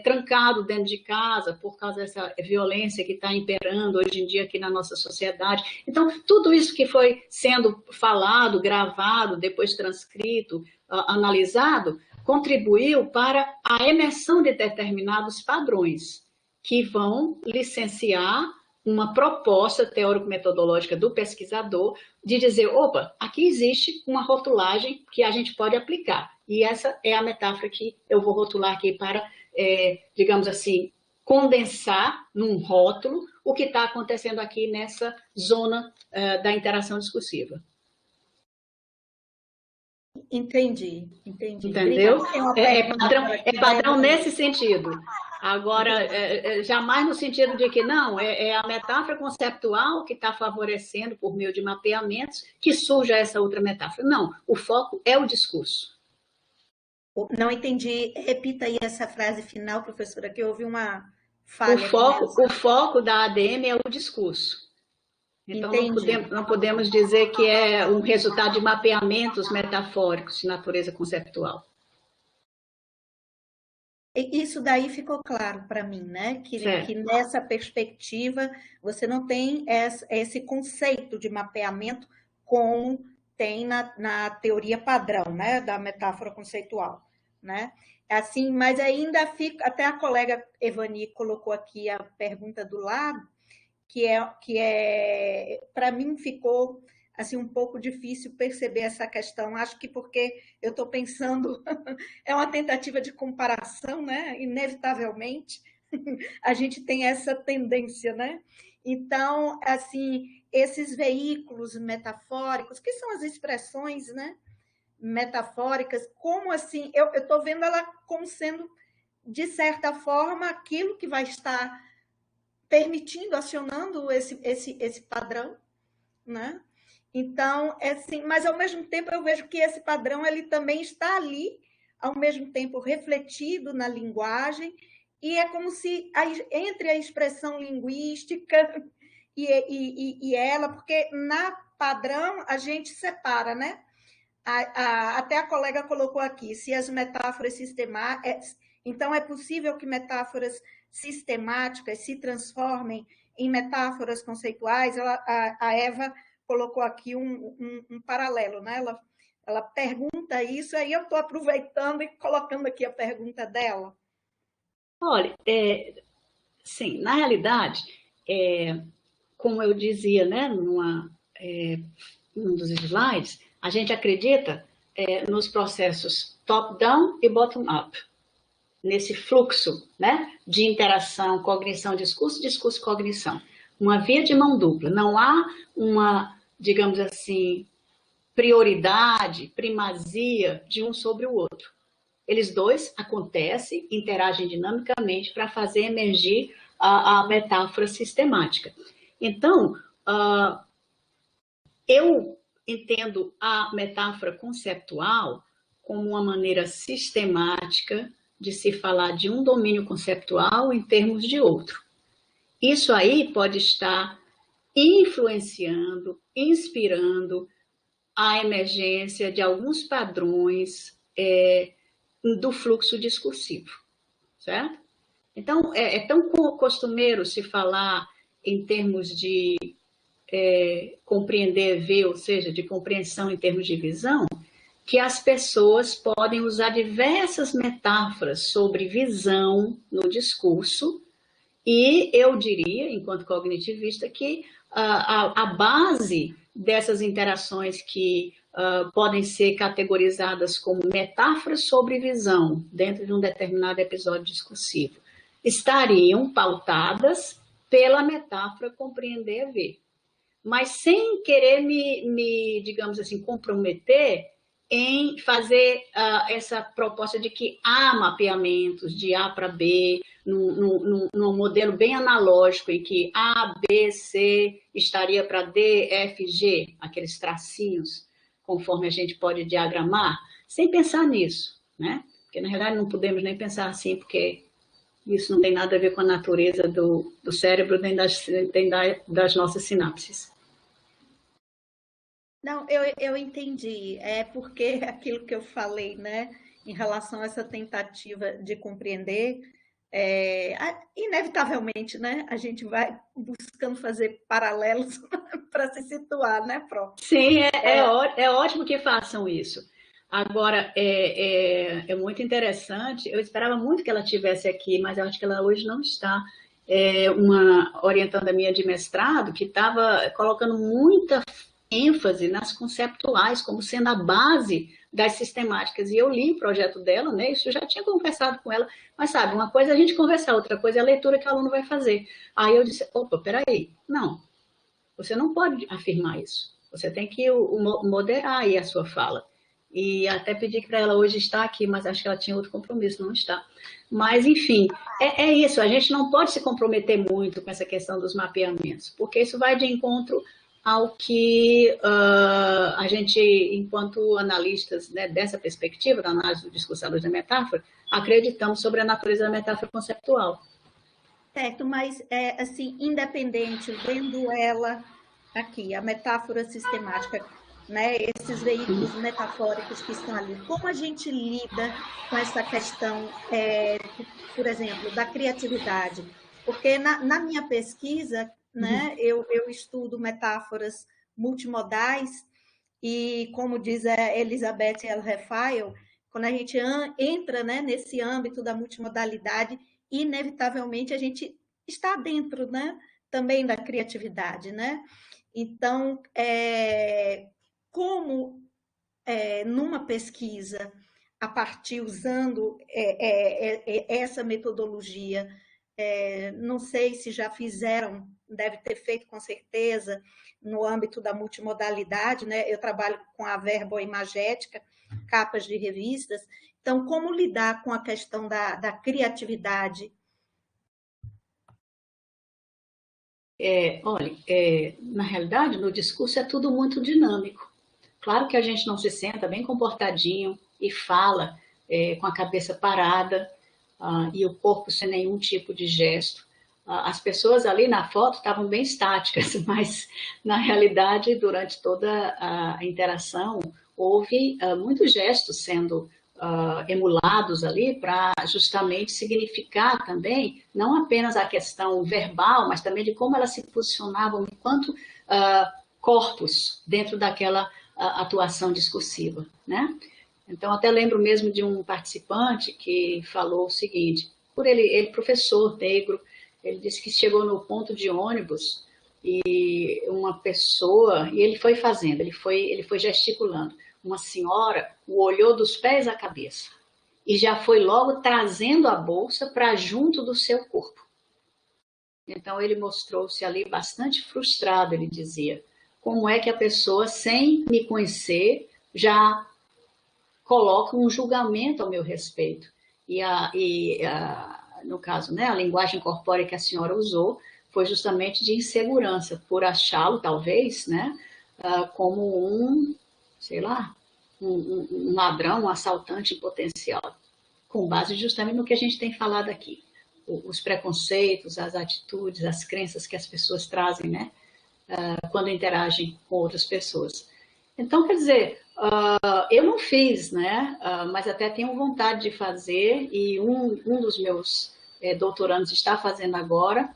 S2: trancado dentro de casa por causa dessa violência que está imperando hoje em dia aqui na nossa sociedade. Então, tudo isso que foi sendo falado, gravado, depois transcrito, analisado, contribuiu para a emersão de determinados padrões que vão licenciar uma proposta teórico-metodológica do pesquisador de dizer, opa, aqui existe uma rotulagem que a gente pode aplicar. E essa é a metáfora que eu vou rotular aqui para, digamos assim, condensar num rótulo o que está acontecendo aqui nessa zona da interação discursiva.
S5: Entendi.
S2: Entendeu? É padrão nesse sentido. Agora, jamais no sentido de que não, é a metáfora conceptual que está favorecendo, por meio de mapeamentos, que surja essa outra metáfora. Não, o foco é o discurso.
S5: Não entendi. Repita aí essa frase final, professora, que houve uma falha.
S2: O foco da ADM é o discurso. Então, não podemos dizer que é um resultado de mapeamentos metafóricos de natureza conceptual.
S5: Isso daí ficou claro para mim, né? Que nessa perspectiva você não tem esse conceito de mapeamento como tem na teoria padrão, né? Da metáfora conceitual, né? Assim, mas ainda fica, até a colega Evani colocou aqui a pergunta do lado, que é para mim ficou assim um pouco difícil perceber essa questão. Acho que porque eu estou pensando é uma tentativa de comparação, né? Inevitavelmente a gente tem essa tendência, né? Então, assim, esses veículos metafóricos, que são as expressões, né? Metafóricas, como assim? Eu estou vendo ela como sendo, de certa forma, aquilo que vai estar permitindo, acionando esse padrão, né? Então, assim, mas ao mesmo tempo eu vejo que esse padrão ele também está ali, ao mesmo tempo refletido na linguagem, e é como se entre a expressão linguística e ela, porque na padrão a gente separa, né? Até a colega colocou aqui, se as metáforas Então, é possível que metáforas sistemáticas se transformem em metáforas conceituais. A Eva colocou aqui um paralelo, né? Ela pergunta isso, aí eu estou aproveitando e colocando aqui a pergunta dela.
S2: Olha, sim, na realidade, como eu dizia, né, num dos slides, a gente acredita nos processos top-down e bottom-up, nesse fluxo, né, de interação, cognição, discurso, discurso, cognição. Uma via de mão dupla. Não há uma, digamos assim, prioridade, primazia de um sobre o outro. Eles dois acontecem, interagem dinamicamente para fazer emergir a metáfora sistemática. Então, eu entendo a metáfora conceptual como uma maneira sistemática de se falar de um domínio conceptual em termos de outro. Isso aí pode estar influenciando, inspirando a emergência de alguns padrões do fluxo discursivo, certo? Então, é tão costumeiro se falar em termos de compreender, ver, ou seja, de compreensão em termos de visão, que as pessoas podem usar diversas metáforas sobre visão no discurso, e eu diria, enquanto cognitivista, que a base dessas interações que podem ser categorizadas como metáforas sobre visão dentro de um determinado episódio discursivo estariam pautadas pela metáfora compreender ver, mas sem querer me digamos assim, comprometer em fazer essa proposta de que há mapeamentos de A para B, num modelo bem analógico, em que A, B, C estaria para D, F, G, aqueles tracinhos, conforme a gente pode diagramar, sem pensar nisso, né? Porque, na realidade, não podemos nem pensar assim, porque isso não tem nada a ver com a natureza do cérebro, nem das nossas sinapses.
S5: Não, eu entendi. É porque aquilo que eu falei, né, em relação a essa tentativa de compreender, inevitavelmente, né, a gente vai buscando fazer paralelos para se situar, né, Pro?
S2: Sim, é ótimo que façam isso. Agora, é muito interessante, eu esperava muito que ela estivesse aqui, mas eu acho que ela hoje não está. Uma orientanda minha de mestrado que estava colocando muita ênfase nas conceptuais como sendo a base das sistemáticas. E eu li o projeto dela, né? Isso eu já tinha conversado com ela, mas sabe, uma coisa é a gente conversar, outra coisa é a leitura que o aluno vai fazer. Aí eu disse, opa, peraí, não, você não pode afirmar isso. Você tem que moderar aí a sua fala. E até pedi para ela hoje estar aqui, mas acho que ela tinha outro compromisso, não está. Mas, enfim, é isso. A gente não pode se comprometer muito com essa questão dos mapeamentos, porque isso vai de encontro ao que a gente, enquanto analistas, né, dessa perspectiva, da análise do discurso à luz da metáfora, acreditamos sobre a natureza da metáfora conceptual.
S5: Certo, mas, assim, independente, vendo ela aqui, a metáfora sistemática, né, esses veículos metafóricos que estão ali, como a gente lida com essa questão, por exemplo, da criatividade? Porque na minha pesquisa, né, eu estudo metáforas multimodais e, como diz a Elizabeth L. Refael, quando a gente entra, né, nesse âmbito da multimodalidade, inevitavelmente a gente está dentro, né, também da criatividade, né? Então, como numa pesquisa, a partir usando essa metodologia, não sei se já fizeram, deve ter feito com certeza, no âmbito da multimodalidade, né? Eu trabalho com a verboimagética, capas de revistas. Então, como lidar com a questão da criatividade?
S2: Olha, na realidade, no discurso é tudo muito dinâmico. Claro que a gente não se senta bem comportadinho e fala com a cabeça parada e o corpo sem nenhum tipo de gesto. As pessoas ali na foto estavam bem estáticas, mas na realidade, durante toda a interação, houve muitos gestos sendo emulados ali para justamente significar também, não apenas a questão verbal, mas também de como elas se posicionavam enquanto corpos dentro daquela atuação discursiva, né? Então, até lembro mesmo de um participante que falou o seguinte, por ele professor negro, ele disse que chegou no ponto de ônibus e uma pessoa, e ele foi fazendo, ele foi gesticulando, uma senhora o olhou dos pés à cabeça e já foi logo trazendo a bolsa para junto do seu corpo. Então, ele mostrou-se ali bastante frustrado, ele dizia, como é que a pessoa, sem me conhecer, já coloca um julgamento ao meu respeito. No caso, né, a linguagem corpórea que a senhora usou foi justamente de insegurança, por achá-lo, talvez, né, como sei lá, um ladrão, um assaltante em potencial, com base justamente no que a gente tem falado aqui. Os preconceitos, as atitudes, as crenças que as pessoas trazem, né, quando interagem com outras pessoas. Então, quer dizer, eu não fiz, né, mas até tenho vontade de fazer, e um dos meus doutorandos está fazendo agora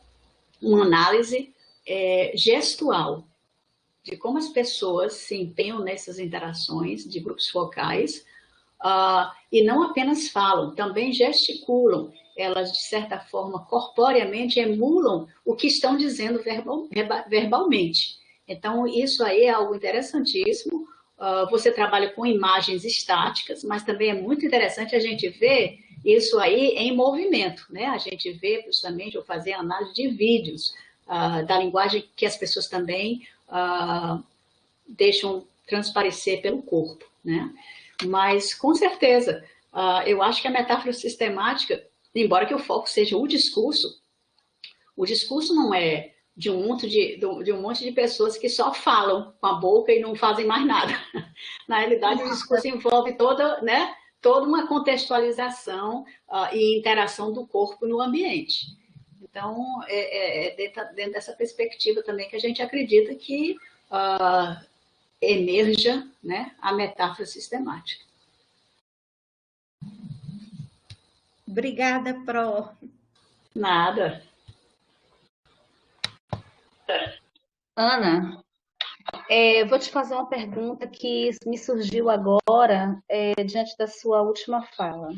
S2: uma análise gestual, de como as pessoas se empenham nessas interações de grupos focais, e não apenas falam, também gesticulam. Elas, de certa forma, corporeamente emulam o que estão dizendo verbalmente. Então, isso aí é algo interessantíssimo. Você trabalha com imagens estáticas, mas também é muito interessante a gente ver isso aí em movimento, né? A gente vê justamente, eu fazer análise de vídeos, da linguagem que as pessoas também deixam transparecer pelo corpo, né? Mas, com certeza, eu acho que a metáfora sistemática, embora que o foco seja o discurso não é de um monte de pessoas que só falam com a boca e não fazem mais nada. Na realidade, o discurso envolve toda uma contextualização e interação do corpo no ambiente. Então, dentro dessa perspectiva também que a gente acredita que emerja, né, a metáfora sistemática.
S5: Obrigada, Pro.
S2: Nada.
S3: Ana, vou te fazer uma pergunta que me surgiu agora, diante da sua última fala.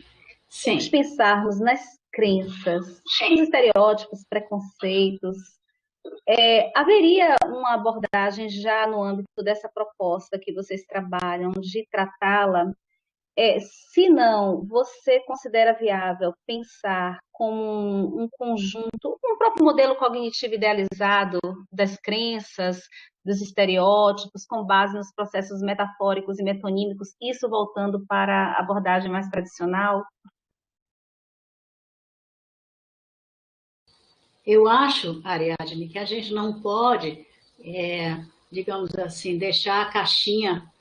S2: Sim.
S3: Se pensarmos nas crenças, nos estereótipos, preconceitos, haveria uma abordagem já no âmbito dessa proposta que vocês trabalham, de tratá-la? Se não, você considera viável pensar como um conjunto, um próprio modelo cognitivo idealizado das crenças, dos estereótipos, com base nos processos metafóricos e metonímicos, isso voltando para a abordagem mais tradicional?
S2: Eu acho, Ariadne, que a gente não pode, digamos assim, deixar a caixinha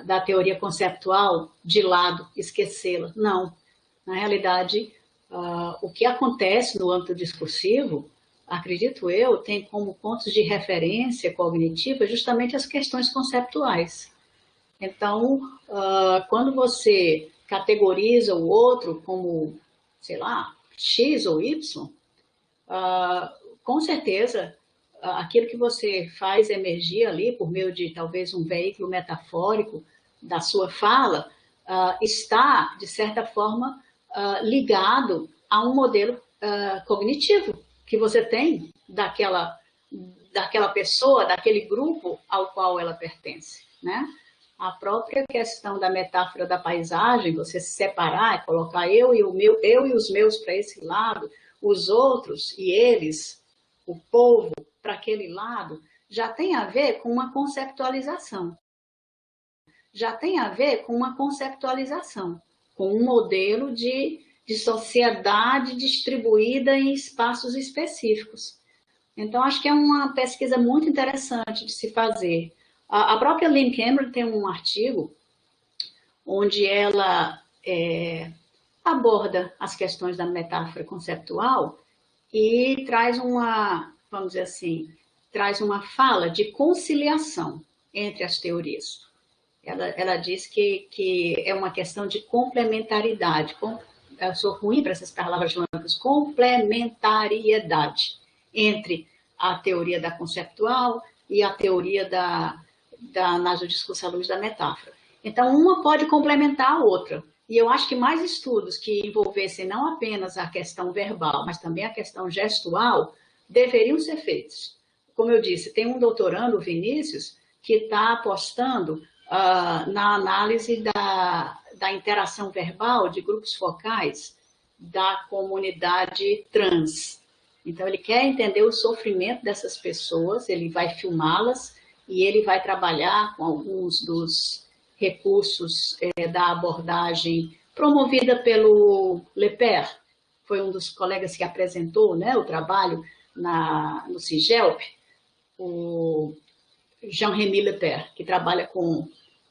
S2: da teoria conceptual de lado, esquecê-la. Não. Na realidade, o que acontece no âmbito discursivo, acredito eu, tem como pontos de referência cognitiva justamente as questões conceptuais. Então, quando você categoriza o outro como, sei lá, X ou Y, com certeza, aquilo que você faz emergir ali por meio de talvez um veículo metafórico da sua fala, está, de certa forma, ligado a um modelo cognitivo que você tem daquela pessoa, daquele grupo ao qual ela pertence, né? A própria questão da metáfora da paisagem, você se separar, colocar eu e os meus para esse lado, os outros e eles, o povo, para aquele lado, já tem a ver com uma conceptualização. Já tem a ver com uma conceptualização, com um modelo de sociedade distribuída em espaços específicos. Então, acho que é uma pesquisa muito interessante de se fazer. A própria Lynn Cameron tem um artigo onde ela aborda as questões da metáfora conceptual e traz vamos dizer assim, traz uma fala de conciliação entre as teorias. Ela diz que é uma questão de complementaridade. Eu sou ruim para essas palavras brancas. Complementariedade entre a teoria da conceptual e a teoria da análise do discurso à luz da metáfora. Então, uma pode complementar a outra. E eu acho que mais estudos que envolvessem não apenas a questão verbal, mas também a questão gestual, deveriam ser feitos. Como eu disse, tem um doutorando, o Vinícius, que está apostando na análise da interação verbal de grupos focais da comunidade trans. Então, ele quer entender o sofrimento dessas pessoas, ele vai filmá-las e ele vai trabalhar com alguns dos recursos da abordagem promovida pelo Lepere, foi um dos colegas que apresentou, né, o trabalho no CIGELP, o Jean-Rémy Lepere, que trabalha com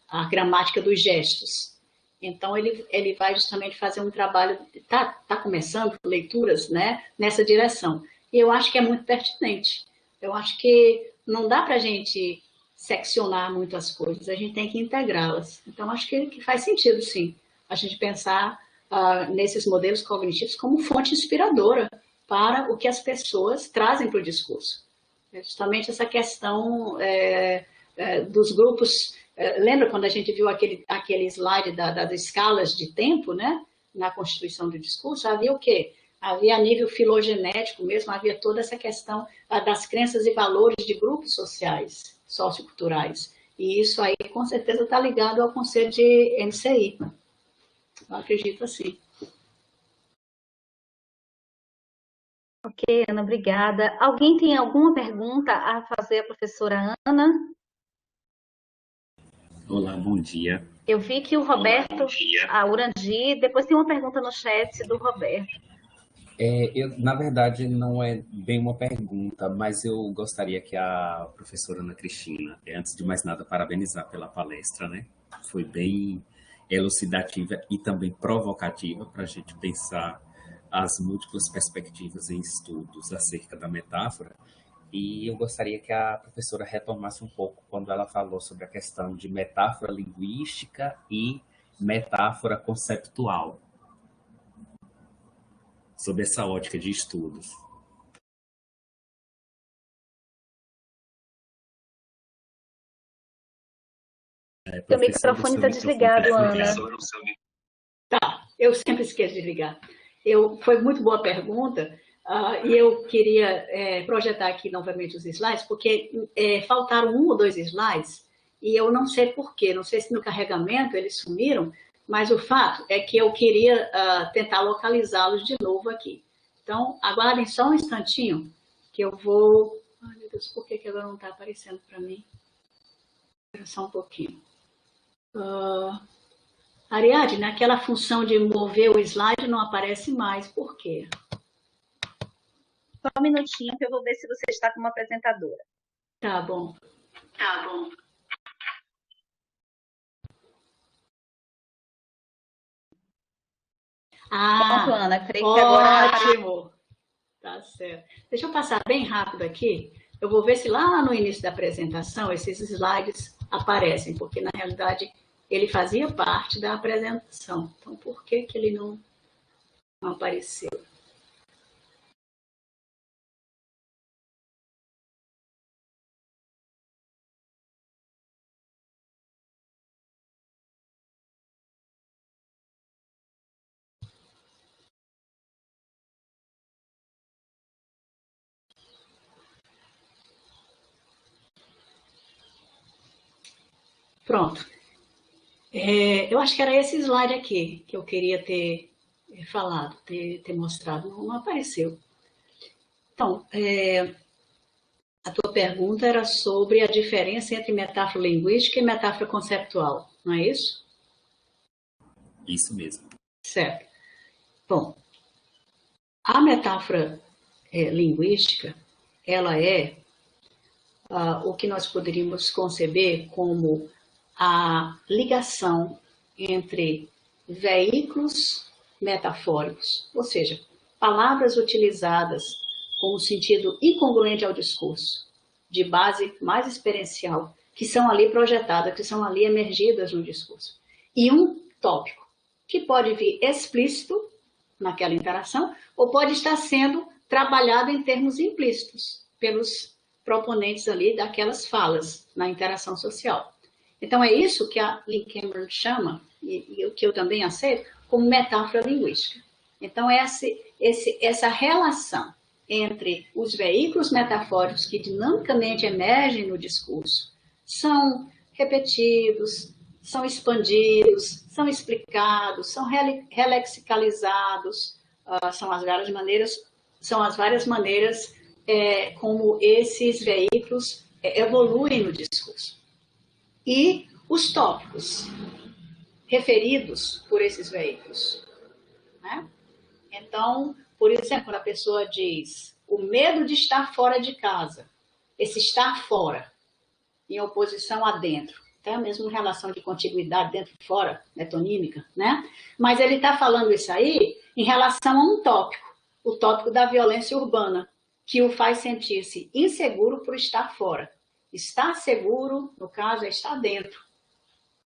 S2: a gramática dos gestos. Então, ele vai justamente fazer um trabalho, está começando leituras, né, nessa direção. E eu acho que é muito pertinente. Eu acho que não dá para a gente seccionar muito as coisas, a gente tem que integrá-las. Então, acho que faz sentido, sim, a gente pensar nesses modelos cognitivos como fonte inspiradora para o que as pessoas trazem para o discurso. É justamente essa questão dos grupos. Lembra quando a gente viu aquele slide das escalas de tempo, né? Na constituição do discurso? Havia o quê? Havia a nível filogenético mesmo, havia toda essa questão das crenças e valores de grupos sociais, socioculturais. E isso aí, com certeza, está ligado ao conceito de MCI. Eu acredito assim.
S3: Ok, Ana, obrigada. Alguém tem alguma pergunta a fazer à professora Ana?
S6: Olá, bom dia.
S3: Eu vi que o Roberto, a Urandi, depois tem uma pergunta no chat do Roberto.
S6: Na verdade, não é bem uma pergunta, mas eu gostaria que a professora Ana Cristina, antes de mais nada, parabenizar pela palestra, né? Foi bem elucidativa e também provocativa para a gente pensar as múltiplas perspectivas em estudos acerca da metáfora. E eu gostaria que a professora retomasse um pouco quando ela falou sobre a questão de metáfora linguística e metáfora conceptual, sob essa ótica de estudos.
S3: Seu microfone está desligado, Ana.
S2: Tá, eu sempre esqueço de ligar. Foi muito boa a pergunta, e eu queria projetar aqui novamente os slides, porque faltaram 1 ou 2 slides, e eu não sei porquê, não sei se no carregamento eles sumiram, mas o fato é que eu queria tentar localizá-los de novo aqui. Então, aguardem só um instantinho, que eu vou... Ai, meu Deus, por que agora não está aparecendo para mim? Espera só um pouquinho. Ariadne, aquela função de mover o slide não aparece mais. Por quê?
S3: Só um minutinho que eu vou ver se você está como apresentadora.
S2: Tá bom. Tá bom.
S3: Pronto, Ana, creio que agora...
S2: Ótimo! Tá certo. Deixa eu passar bem rápido aqui. Eu vou ver se lá no início da apresentação esses slides aparecem, porque na realidade ele fazia parte da apresentação. Então, por que ele não apareceu? Pronto. Eu acho que era esse slide aqui que eu queria ter falado, ter mostrado. Não apareceu. Então, a tua pergunta era sobre a diferença entre metáfora linguística e metáfora conceptual, não é isso?
S6: Isso mesmo.
S2: Certo. Bom, a metáfora linguística, ela é o que nós poderíamos conceber como a ligação entre veículos metafóricos, ou seja, palavras utilizadas com um sentido incongruente ao discurso, de base mais experiencial, que são ali projetadas, que são ali emergidas no discurso. E um tópico, que pode vir explícito naquela interação, ou pode estar sendo trabalhado em termos implícitos, pelos proponentes ali daquelas falas na interação social. Então, é isso que a Lynn Cameron chama, e o que eu também aceito, como metáfora linguística. Então, essa relação entre os veículos metafóricos que dinamicamente emergem no discurso são repetidos, são expandidos, são explicados, são relexicalizados, são as várias maneiras como esses veículos evoluem no discurso. E os tópicos referidos por esses veículos, né? Então, por exemplo, quando a pessoa diz o medo de estar fora de casa, esse estar fora, em oposição a dentro, até mesmo relação de contiguidade dentro e fora, metonímica, né? Mas ele está falando isso aí em relação a um tópico, o tópico da violência urbana, que o faz sentir-se inseguro por estar fora. Estar seguro, no caso, é estar dentro.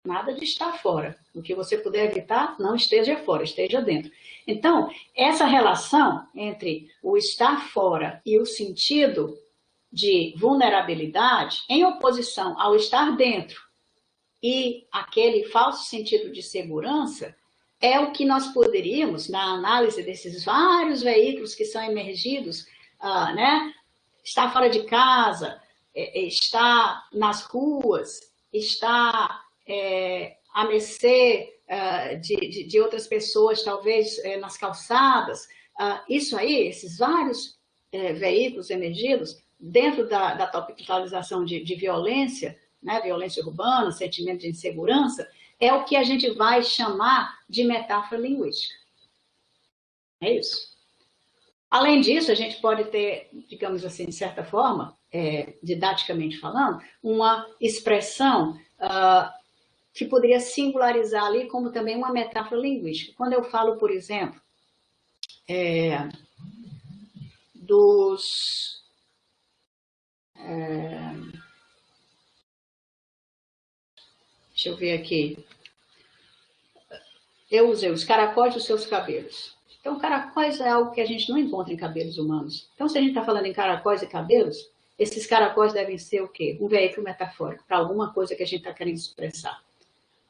S2: Nada de estar fora. O que você puder evitar, não esteja fora, esteja dentro. Então, essa relação entre o estar fora e o sentido de vulnerabilidade, em oposição ao estar dentro e aquele falso sentido de segurança, é o que nós poderíamos, na análise desses vários veículos que são emergidos, né? Estar fora de casa, estar nas ruas, estar a mercê de outras pessoas, talvez nas calçadas. Isso aí, esses vários veículos emergidos, dentro da topicalização de violência, né, violência urbana, sentimento de insegurança, é o que a gente vai chamar de metáfora linguística. É isso. Além disso, a gente pode ter, digamos assim, de certa forma, didaticamente falando, uma expressão que poderia singularizar ali como também uma metáfora linguística. Quando eu falo, por exemplo, deixa eu ver aqui. Eu usei os caracóis dos seus cabelos. Então, caracóis é algo que a gente não encontra em cabelos humanos. Então, se a gente está falando em caracóis e cabelos, esses caracóis devem ser o quê? Um veículo metafórico para alguma coisa que a gente está querendo expressar.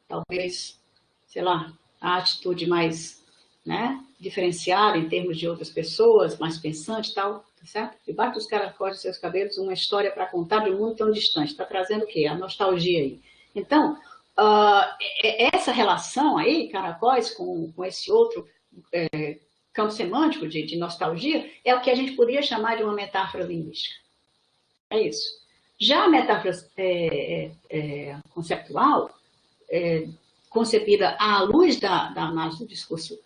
S2: Talvez, sei lá, a atitude mais, né, diferenciada em termos de outras pessoas, mais pensante e tal, tá certo? Debaixo dos caracóis dos seus cabelos, uma história para contar de um mundo tão distante. Está trazendo o quê? A nostalgia aí. Então, essa relação aí, caracóis, com esse outro campo semântico de nostalgia, é o que a gente poderia chamar de uma metáfora linguística. É isso. Já a metáfora conceptual, concebida à luz da análise do discurso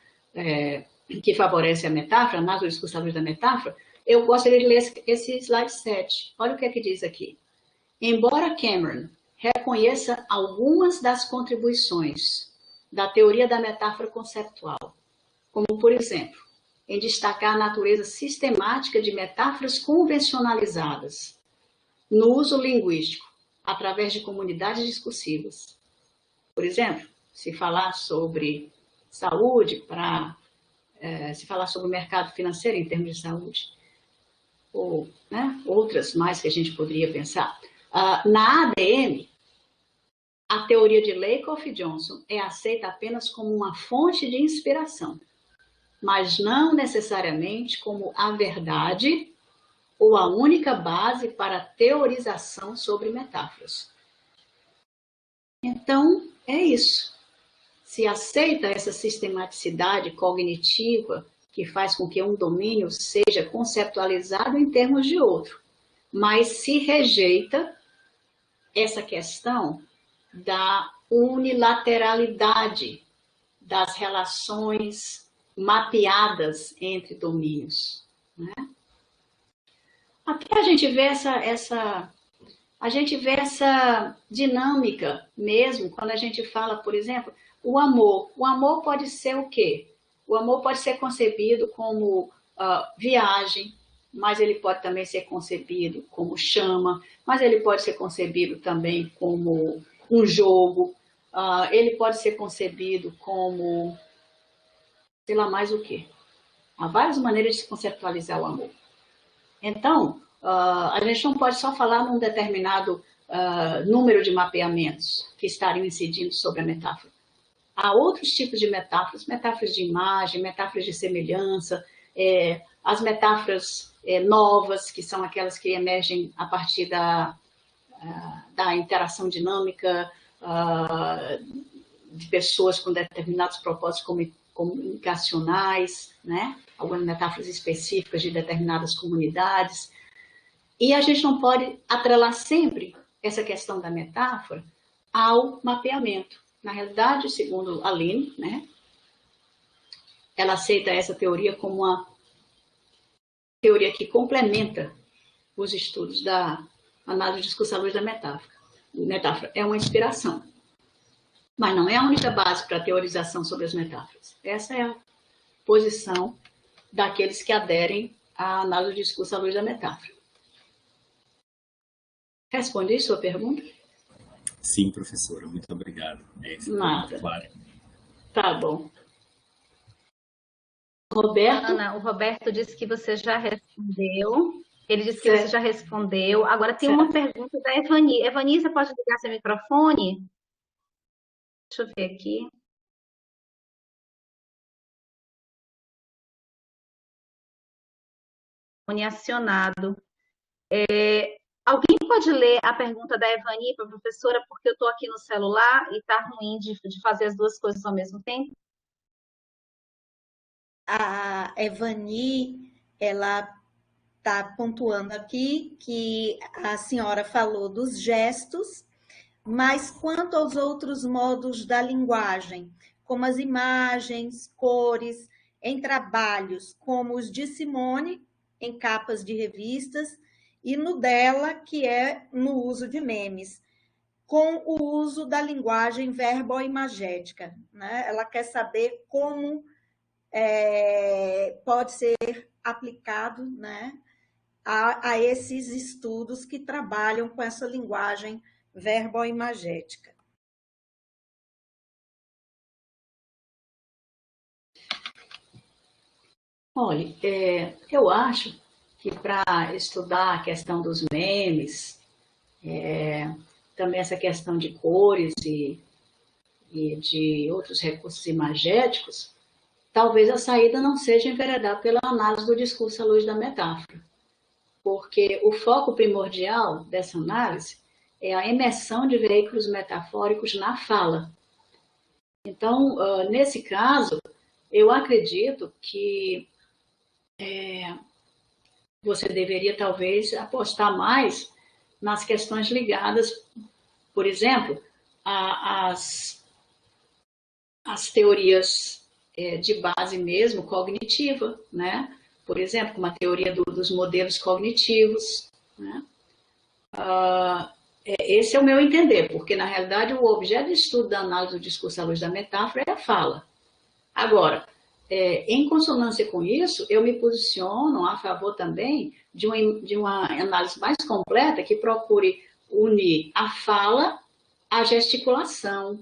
S2: que favorece a metáfora, análise do discurso à luz da metáfora, eu gostaria de ler esse slide 7. Olha o que é que diz aqui. Embora Cameron reconheça algumas das contribuições da teoria da metáfora conceptual, como, por exemplo, em destacar a natureza sistemática de metáforas convencionalizadas no uso linguístico, através de comunidades discursivas. Por exemplo, se falar sobre saúde, se falar sobre o mercado financeiro em termos de saúde, ou, né, outras mais que a gente poderia pensar. Na ADM, a teoria de Lakoff e Johnson é aceita apenas como uma fonte de inspiração, mas não necessariamente como a verdade ou a única base para a teorização sobre metáforas. Então, é isso. Se aceita essa sistematicidade cognitiva que faz com que um domínio seja conceptualizado em termos de outro, mas se rejeita essa questão da unilateralidade das relações mapeadas entre domínios, né? Até a gente vê essa dinâmica mesmo quando a gente fala, por exemplo, o amor. O amor pode ser o quê? O amor pode ser concebido como viagem, mas ele pode também ser concebido como chama, mas ele pode ser concebido também como um jogo, ele pode ser concebido como, sei lá mais o quê. Há várias maneiras de se conceptualizar o amor. Então, a gente não pode só falar num determinado número de mapeamentos que estariam incidindo sobre a metáfora. Há outros tipos de metáforas, metáforas de imagem, metáforas de semelhança, as metáforas novas, que são aquelas que emergem a partir da interação dinâmica de pessoas com determinados propósitos comunicacionais, né? Algumas metáforas específicas de determinadas comunidades. E a gente não pode atrelar sempre essa questão da metáfora ao mapeamento. Na realidade, segundo a Aline, né, ela aceita essa teoria como uma teoria que complementa os estudos da análise do discurso à luz da metáfora. Metáfora é uma inspiração, mas não é a única base para a teorização sobre as metáforas. Essa é a posição daqueles que aderem à análise do discurso à luz da metáfora. Respondi sua pergunta?
S6: Sim, professora, muito obrigado.
S2: Nada.
S6: Claro.
S2: Tá bom. Roberto?
S3: Ana, o Roberto disse que você já respondeu. Ele disse que você já respondeu. Agora tem uma pergunta da Evani. Evani, você pode ligar seu microfone? Deixa eu ver aqui. Acionado. Alguém pode ler a pergunta da Evani para a professora, porque eu estou aqui no celular e está ruim de fazer as duas coisas ao mesmo tempo?
S5: A Evani, ela está pontuando aqui que a senhora falou dos gestos, mas quanto aos outros modos da linguagem, como as imagens, cores, em trabalhos como os de Simone, em capas de revistas, e no dela, que é no uso de memes, com o uso da linguagem verbo-imagética, né? Ela quer saber como pode ser aplicado, né, a esses estudos que trabalham com essa linguagem verbo-imagética.
S2: Olha, eu acho que para estudar a questão dos memes, também essa questão de cores e de outros recursos imagéticos, talvez a saída não seja enveredar pela análise do discurso à luz da metáfora, porque o foco primordial dessa análise é a imersão de veículos metafóricos na fala. Então, nesse caso, eu acredito que você deveria, talvez, apostar mais nas questões ligadas, por exemplo, às teorias de base mesmo, cognitiva, né? Por exemplo, como a teoria dos modelos cognitivos, né? Esse é o meu entender, porque, na realidade, o objeto de estudo da análise do discurso à luz da metáfora é a fala. Agora, em consonância com isso, eu me posiciono a favor também de uma análise mais completa que procure unir a fala à gesticulação,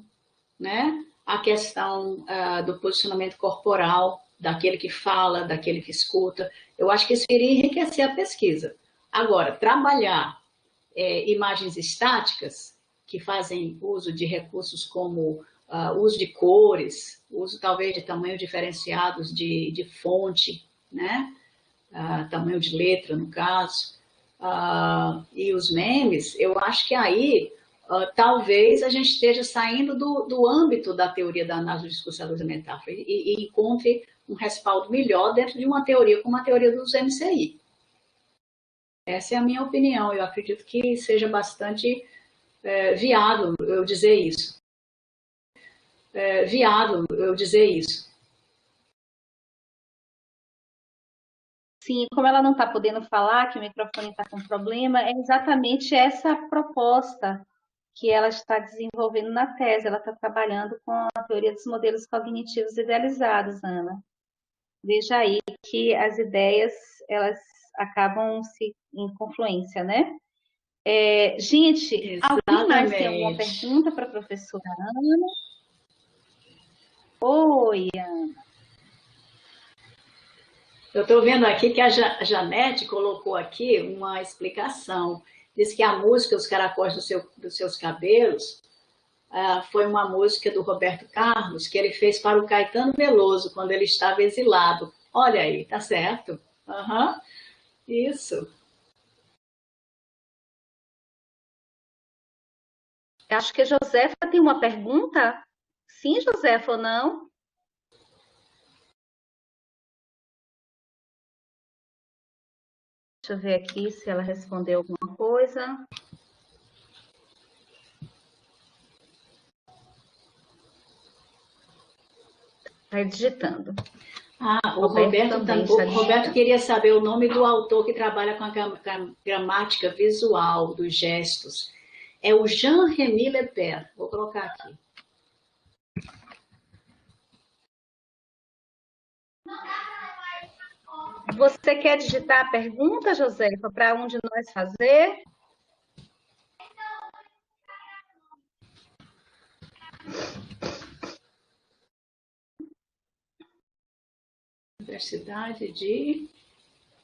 S2: né? A questão do posicionamento corporal, daquele que fala, daquele que escuta. Eu acho que isso iria enriquecer a pesquisa. Agora, trabalhar imagens estáticas, que fazem uso de recursos como uso de cores, uso talvez de tamanho diferenciados de fonte, né? Tamanho de letra, no caso, e os memes, eu acho que aí talvez a gente esteja saindo do âmbito da teoria da análise do discurso à luz da metáfora e encontre um respaldo melhor dentro de uma teoria como a teoria dos MCI. Essa é a minha opinião. Eu acredito que seja bastante viável eu dizer isso.
S3: Sim, como ela não está podendo falar, que o microfone está com problema, é exatamente essa proposta que ela está desenvolvendo na tese. Ela está trabalhando com a teoria dos modelos cognitivos idealizados, Ana. Veja aí que as ideias, elas acabam se em confluência, né? Gente, alguém mais tem alguma pergunta para a professora Ana? Oi, Ana.
S2: Eu estou vendo aqui que a Janete colocou aqui uma explicação. Diz que a música Os Caracóis dos Seus Cabelos foi uma música do Roberto Carlos que ele fez para o Caetano Veloso quando ele estava exilado. Olha aí, tá certo? Uhum. Isso.
S3: Acho que a Josefa tem uma pergunta. Sim, Josefa, ou não? Deixa eu ver aqui se ela respondeu alguma coisa. Está digitando.
S2: O Roberto queria saber o nome do autor que trabalha com a gramática visual dos gestos. É o Jean-Remy Lepers. Vou colocar aqui.
S3: Você quer digitar a pergunta, Josefa, para um de nós fazer?
S2: Universidade de...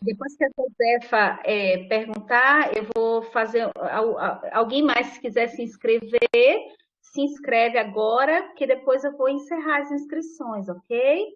S3: Depois que a Josefa perguntar, eu vou fazer... Alguém mais, se quiser se inscrever, se inscreve agora, que depois eu vou encerrar as inscrições, ok?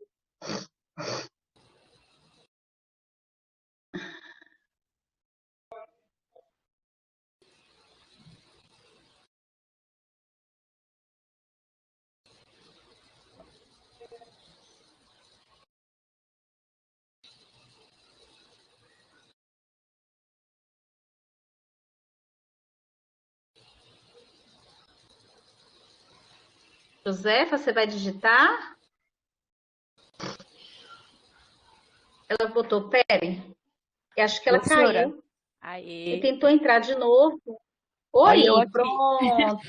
S3: Josefa, você vai digitar? Ela botou, pere. Eu acho que ela caiu.
S7: Aê.
S3: E tentou entrar de novo. Oi, pronto.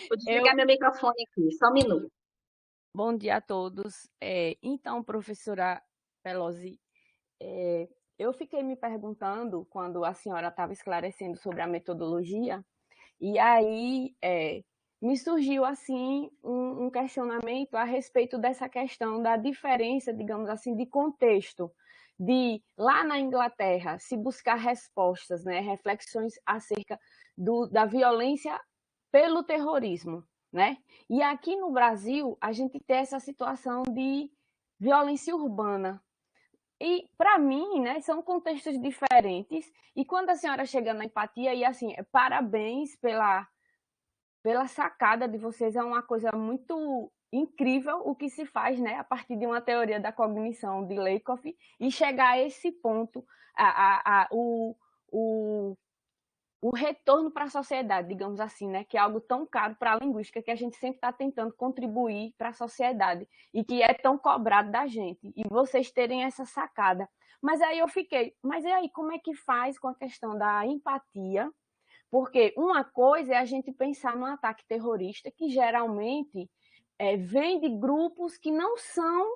S3: Vou desligar meu microfone aqui, só um minuto.
S7: Bom dia a todos. Então, professora Pelosi, eu fiquei me perguntando, quando a senhora estava esclarecendo sobre a metodologia, e aí me surgiu, assim, um questionamento a respeito dessa questão da diferença, digamos assim, de contexto, de lá na Inglaterra se buscar respostas, né, reflexões acerca da violência pelo terrorismo, né? E aqui no Brasil, a gente tem essa situação de violência urbana. E, para mim, né, são contextos diferentes. E quando a senhora chega na empatia, e assim, parabéns pela sacada de vocês, é uma coisa muito incrível o que se faz, né, a partir de uma teoria da cognição de Lakoff e chegar a esse ponto, o retorno para a sociedade, digamos assim, né, que é algo tão caro para a linguística que a gente sempre está tentando contribuir para a sociedade e que é tão cobrado da gente, e vocês terem essa sacada. Mas aí eu fiquei, mas e aí, como é que faz com a questão da empatia? Porque uma coisa é a gente pensar num ataque terrorista que geralmente vem de grupos que não são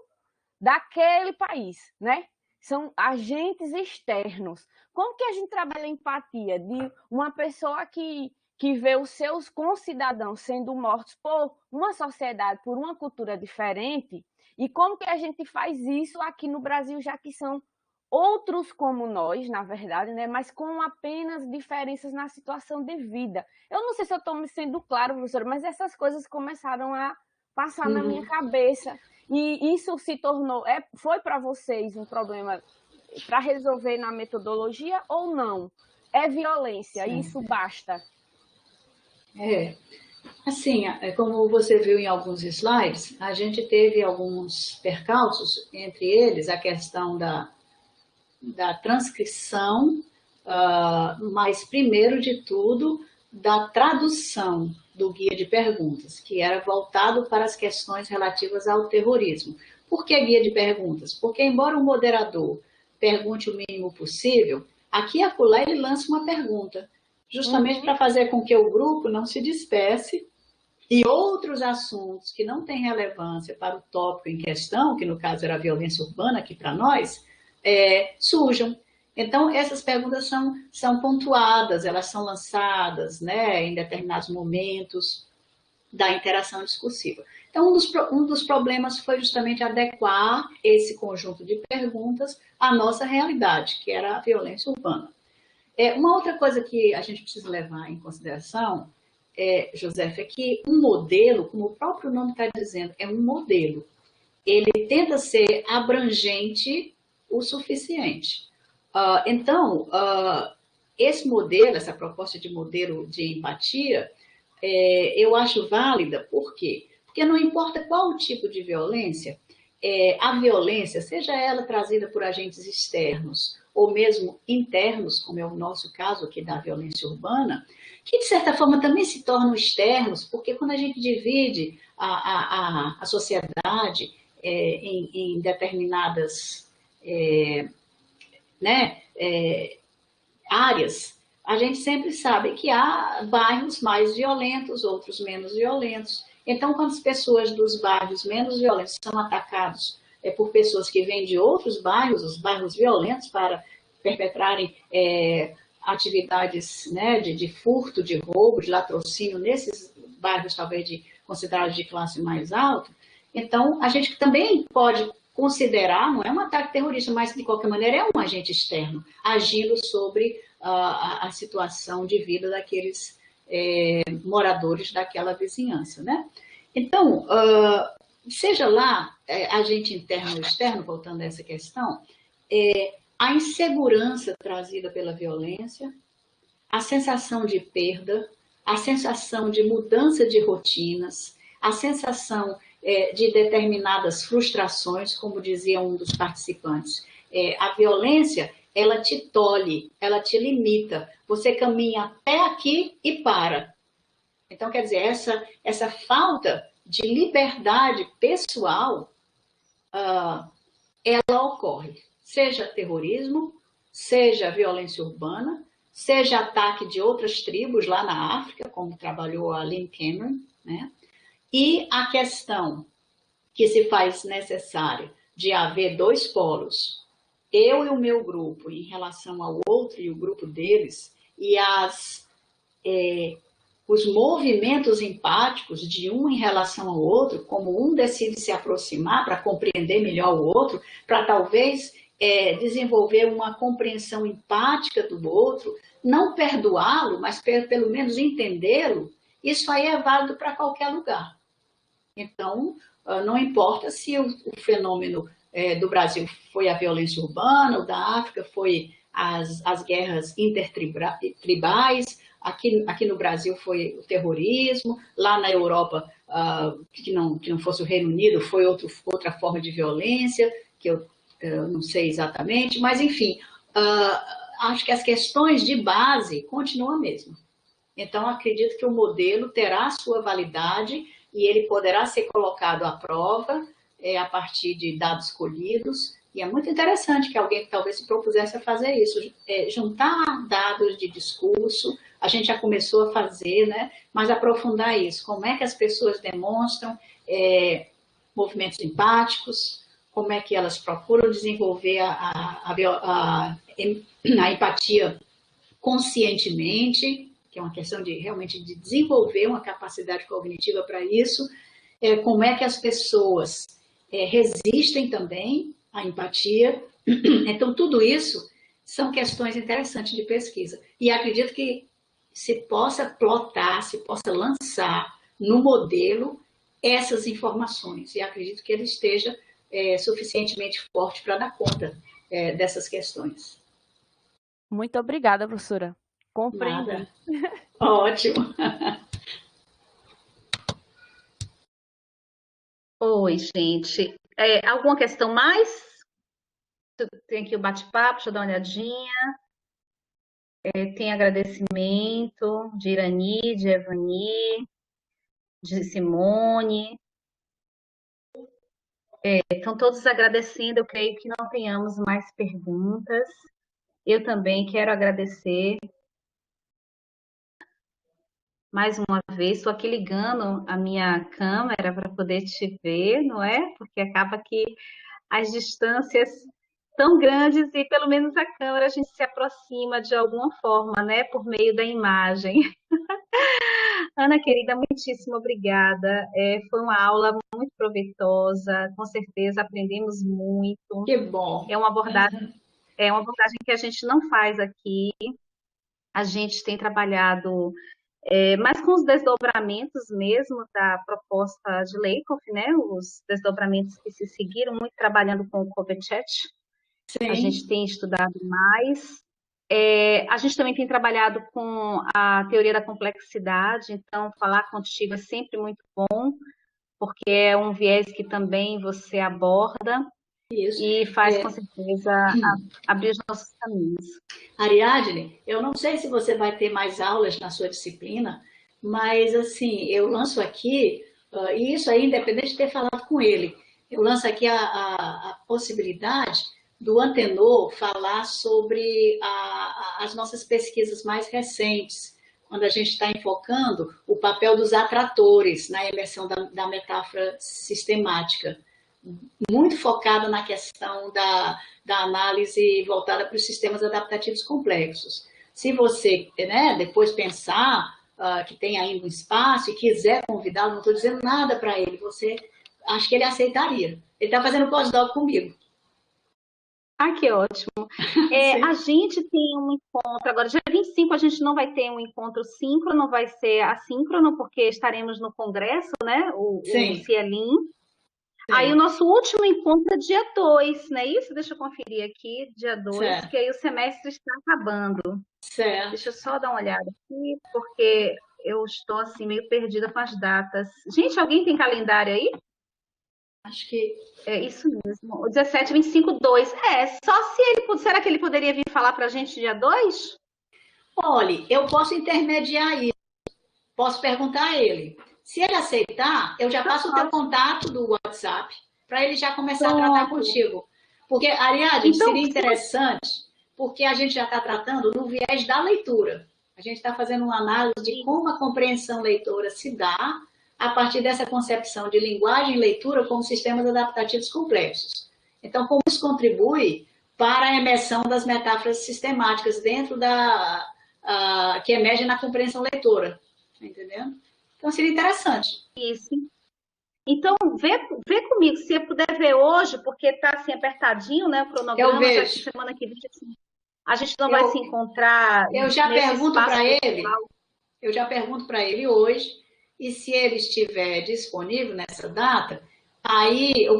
S7: daquele país, né? São agentes externos. Como que a gente trabalha a empatia de uma pessoa que vê os seus concidadãos sendo mortos por uma sociedade, por uma cultura diferente, e como que a gente faz isso aqui no Brasil, já que são outros como nós, na verdade, né? Mas com apenas diferenças na situação de vida. Eu não sei se eu estou me sendo claro, professora, mas essas coisas começaram a passar na minha cabeça. E isso se tornou, foi para vocês um problema para resolver na metodologia ou não? É violência, sim. Isso basta.
S2: Assim, como você viu em alguns slides, a gente teve alguns percalços, entre eles a questão da transcrição, mas primeiro de tudo, da tradução do guia de perguntas, que era voltado para as questões relativas ao terrorismo. Por que guia de perguntas? Porque, embora o moderador pergunte o mínimo possível, aqui e acolá ele lança uma pergunta, justamente para fazer com que o grupo não se disperse e outros assuntos que não têm relevância para o tópico em questão, que no caso era a violência urbana aqui para nós, surjam. Então, essas perguntas são pontuadas, elas são lançadas, né, em determinados momentos da interação discursiva. Então, um dos problemas foi justamente adequar esse conjunto de perguntas à nossa realidade, que era a violência urbana. Uma outra coisa que a gente precisa levar em consideração, Josefa, é que um modelo, como o próprio nome está dizendo, é um modelo. Ele tenta ser abrangente o suficiente. Então, esse modelo, essa proposta de modelo de empatia, eu acho válida, por quê? Porque não importa qual o tipo de violência, a violência, seja ela trazida por agentes externos ou mesmo internos, como é o nosso caso aqui da violência urbana, que de certa forma também se tornam externos, porque quando a gente divide a sociedade em determinadas áreas, a gente sempre sabe que há bairros mais violentos, outros menos violentos. Então, quando as pessoas dos bairros menos violentos são atacados por pessoas que vêm de outros bairros, os bairros violentos, para perpetrarem atividades, né, de furto, de roubo, de latrocínio, nesses bairros talvez considerados de classe mais alta, então a gente também pode considerar, não é um ataque terrorista, mas de qualquer maneira é um agente externo, agindo sobre a situação de vida daqueles moradores daquela vizinhança, né? Então, seja lá agente interno ou externo, voltando a essa questão, a insegurança trazida pela violência, a sensação de perda, a sensação de mudança de rotinas, a sensação de determinadas frustrações, como dizia um dos participantes. A violência, ela te tolhe, ela te limita. Você caminha até aqui e para. Então, quer dizer, essa falta de liberdade pessoal, ela ocorre. Seja terrorismo, seja violência urbana, seja ataque de outras tribos lá na África, como trabalhou a Lynn Cameron, né? E a questão que se faz necessária de haver dois polos, eu e o meu grupo em relação ao outro e o grupo deles, e os movimentos empáticos de um em relação ao outro, como um decide se aproximar para compreender melhor o outro, para talvez desenvolver uma compreensão empática do outro, não perdoá-lo, mas pelo menos entendê-lo, isso aí é válido para qualquer lugar. Então, não importa se o fenômeno do Brasil foi a violência urbana, o da África foi as guerras intertribais, aqui no Brasil foi o terrorismo, lá na Europa, que não fosse o Reino Unido, foi outra forma de violência, que eu não sei exatamente, mas enfim, acho que as questões de base continuam a mesma. Então, acredito que o modelo terá a sua validade e ele poderá ser colocado à prova a partir de dados colhidos. E é muito interessante que alguém que talvez se propusesse a fazer isso, juntar dados de discurso, a gente já começou a fazer, né? Mas aprofundar isso, como é que as pessoas demonstram movimentos empáticos, como é que elas procuram desenvolver a empatia conscientemente, que é uma questão de realmente de desenvolver uma capacidade cognitiva para isso, como é que as pessoas resistem também à empatia. Então, tudo isso são questões interessantes de pesquisa. E acredito que se possa plotar, se possa lançar no modelo essas informações. E acredito que ele esteja suficientemente forte para dar conta dessas questões.
S7: Muito obrigada, professora. Compreendo.
S2: Ótimo.
S3: Oi, gente. Alguma questão mais? Tem aqui o bate-papo, deixa eu dar uma olhadinha. Tem agradecimento de Irani, de Evani, de Simone. Estão todos agradecendo, eu creio que não tenhamos mais perguntas. Eu também quero agradecer mais uma vez. Estou aqui ligando a minha câmera para poder te ver, não é? Porque acaba que as distâncias tão grandes e pelo menos a câmera a gente se aproxima de alguma forma, né, por meio da imagem. Ana, querida, muitíssimo obrigada. Foi uma aula muito proveitosa, com certeza aprendemos muito.
S2: Que bom.
S3: É uma abordagem que a gente não faz aqui. A gente tem trabalhado mas com os desdobramentos mesmo da proposta de Lakoff, né? Os desdobramentos que se seguiram, muito trabalhando com o Covetchet. A gente tem estudado mais. A gente também tem trabalhado com a teoria da complexidade, então falar contigo é sempre muito bom, porque é um viés que também você aborda. Isso. E faz, com certeza, abrir os nossos caminhos.
S2: Ariadne, eu não sei se você vai ter mais aulas na sua disciplina, mas, assim, eu lanço aqui, e isso aí, independente de ter falado com ele, eu lanço aqui a possibilidade do Antenor falar sobre as nossas pesquisas mais recentes, quando a gente está enfocando o papel dos atratores na imersão da metáfora sistemática, muito focada na questão da análise voltada para os sistemas adaptativos complexos. Se você, né, depois pensar que tem ainda um espaço e quiser convidá-lo, não estou dizendo nada para ele, acho que ele aceitaria. Ele está fazendo pós-doc comigo.
S3: Ah, que ótimo. A gente tem um encontro, agora dia 25 a gente não vai ter um encontro síncrono, vai ser assíncrono, porque estaremos no congresso, né, o Cielim. Aí o nosso último encontro é dia 2, não é isso? Deixa eu conferir aqui, dia 2, que aí o semestre está acabando.
S2: Certo.
S3: Deixa eu só dar uma olhada aqui, porque eu estou assim meio perdida com as datas. Gente, alguém tem calendário aí?
S2: Acho que...
S3: É isso mesmo, o 17, 25, 2. Só se ele... Será que ele poderia vir falar para a gente dia 2?
S2: Olha, eu posso intermediar isso. Posso perguntar a ele. Se ele aceitar, eu já passo o teu contato do WhatsApp para ele já começar a tratar contigo. Porque, Ariadne, então, seria interessante, porque a gente já está tratando no viés da leitura. A gente está fazendo uma análise de como a compreensão leitora se dá a partir dessa concepção de linguagem e leitura como sistemas adaptativos complexos. Então, como isso contribui para a emersão das metáforas sistemáticas dentro que emergem na compreensão leitora. Tá entendendo? Então, seria interessante.
S3: Isso. Então, vê comigo, se eu puder ver hoje, porque está assim apertadinho, né, o cronograma.
S2: Eu vejo.
S3: Semana que vem a gente não vai se encontrar.
S2: Eu já pergunto para ele. Eu já pergunto para ele hoje, e se ele estiver disponível nessa data, aí eu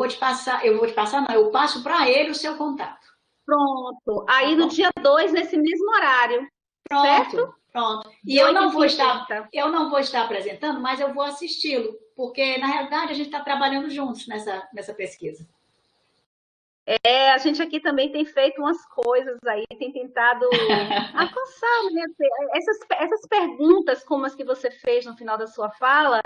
S2: passo para ele o seu contato.
S3: Pronto. Aí no dia 2, nesse mesmo horário.
S2: Pronto.
S3: Certo?
S2: Pronto. E eu não vou estar apresentando, mas eu vou assisti-lo, porque, na realidade, a gente está trabalhando juntos nessa pesquisa.
S3: A gente aqui também tem feito umas coisas aí, tem tentado alcançar, né? Essas perguntas, como as que você fez no final da sua fala,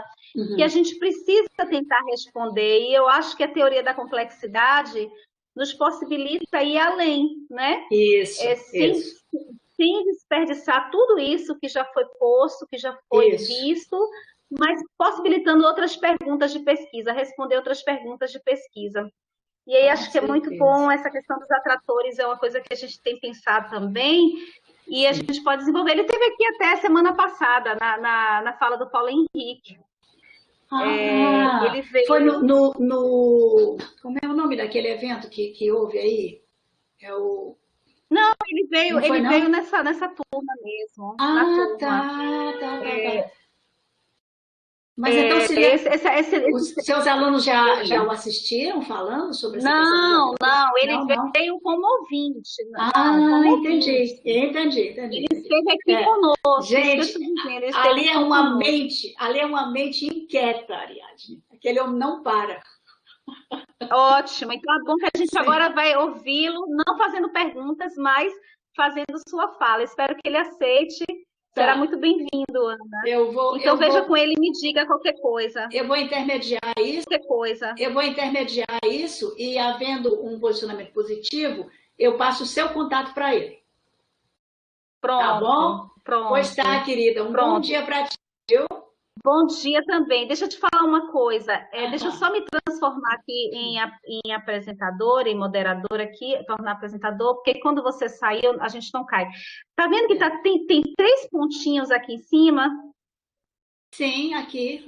S3: que a gente precisa tentar responder. E eu acho que a teoria da complexidade nos possibilita ir além, né?
S2: Isso.
S3: Sem desperdiçar tudo isso que já foi posto, que já foi visto, mas possibilitando outras perguntas de pesquisa, responder outras perguntas de pesquisa. E aí acho que é muito bom essa questão dos atratores, é uma coisa que a gente tem pensado também, e a gente pode desenvolver. Ele esteve aqui até semana passada, na fala do Paulo Henrique.
S2: Ele veio... Foi no... Como é o nome daquele evento que houve aí?
S3: Não, ele veio nessa turma mesmo.
S2: Tá. Mas então os seus alunos já o assistiram falando sobre essa questão?
S3: Não, ele veio como ouvinte.
S2: Entendi.
S3: Ele esteve aqui conosco.
S2: Gente, ali é uma mente inquieta, Ariadne. Aquele homem não para.
S3: Ótimo, então é bom que a gente agora vai ouvi-lo, não fazendo perguntas, mas fazendo sua fala. Espero que ele aceite. Será muito bem-vindo, Ana. Então veja com ele e me diga qualquer coisa.
S2: Eu vou intermediar isso.
S3: Qualquer coisa.
S2: Eu vou intermediar isso e, havendo um posicionamento positivo, eu passo o seu contato para ele.
S3: Pronto.
S2: Tá bom?
S3: Pronto.
S2: Pois tá, querida. Bom dia para ti, viu?
S3: Bom dia também. Deixa eu te falar uma coisa. Deixa eu só me transformar aqui em apresentadora, em moderadora aqui, tornar apresentador, porque quando você sair, a gente não cai. Tá vendo que tem 3 pontinhos aqui em cima?
S2: Sim, aqui.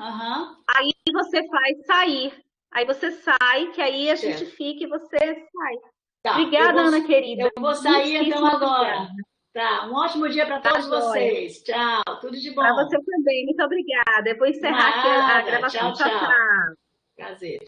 S3: Aí você faz sair. Aí você sai, que aí a gente fica e você sai.
S2: Tá,
S3: Obrigada, Ana querida.
S2: Eu vou sair então agora.
S3: Obrigada.
S2: Tá, um ótimo dia para todos vocês. Tchau, tudo de bom.
S3: Para você também, muito obrigada. Eu vou encerrar aqui a gravação.
S2: Tchau, tchau.
S3: Tchau.
S2: Prazer.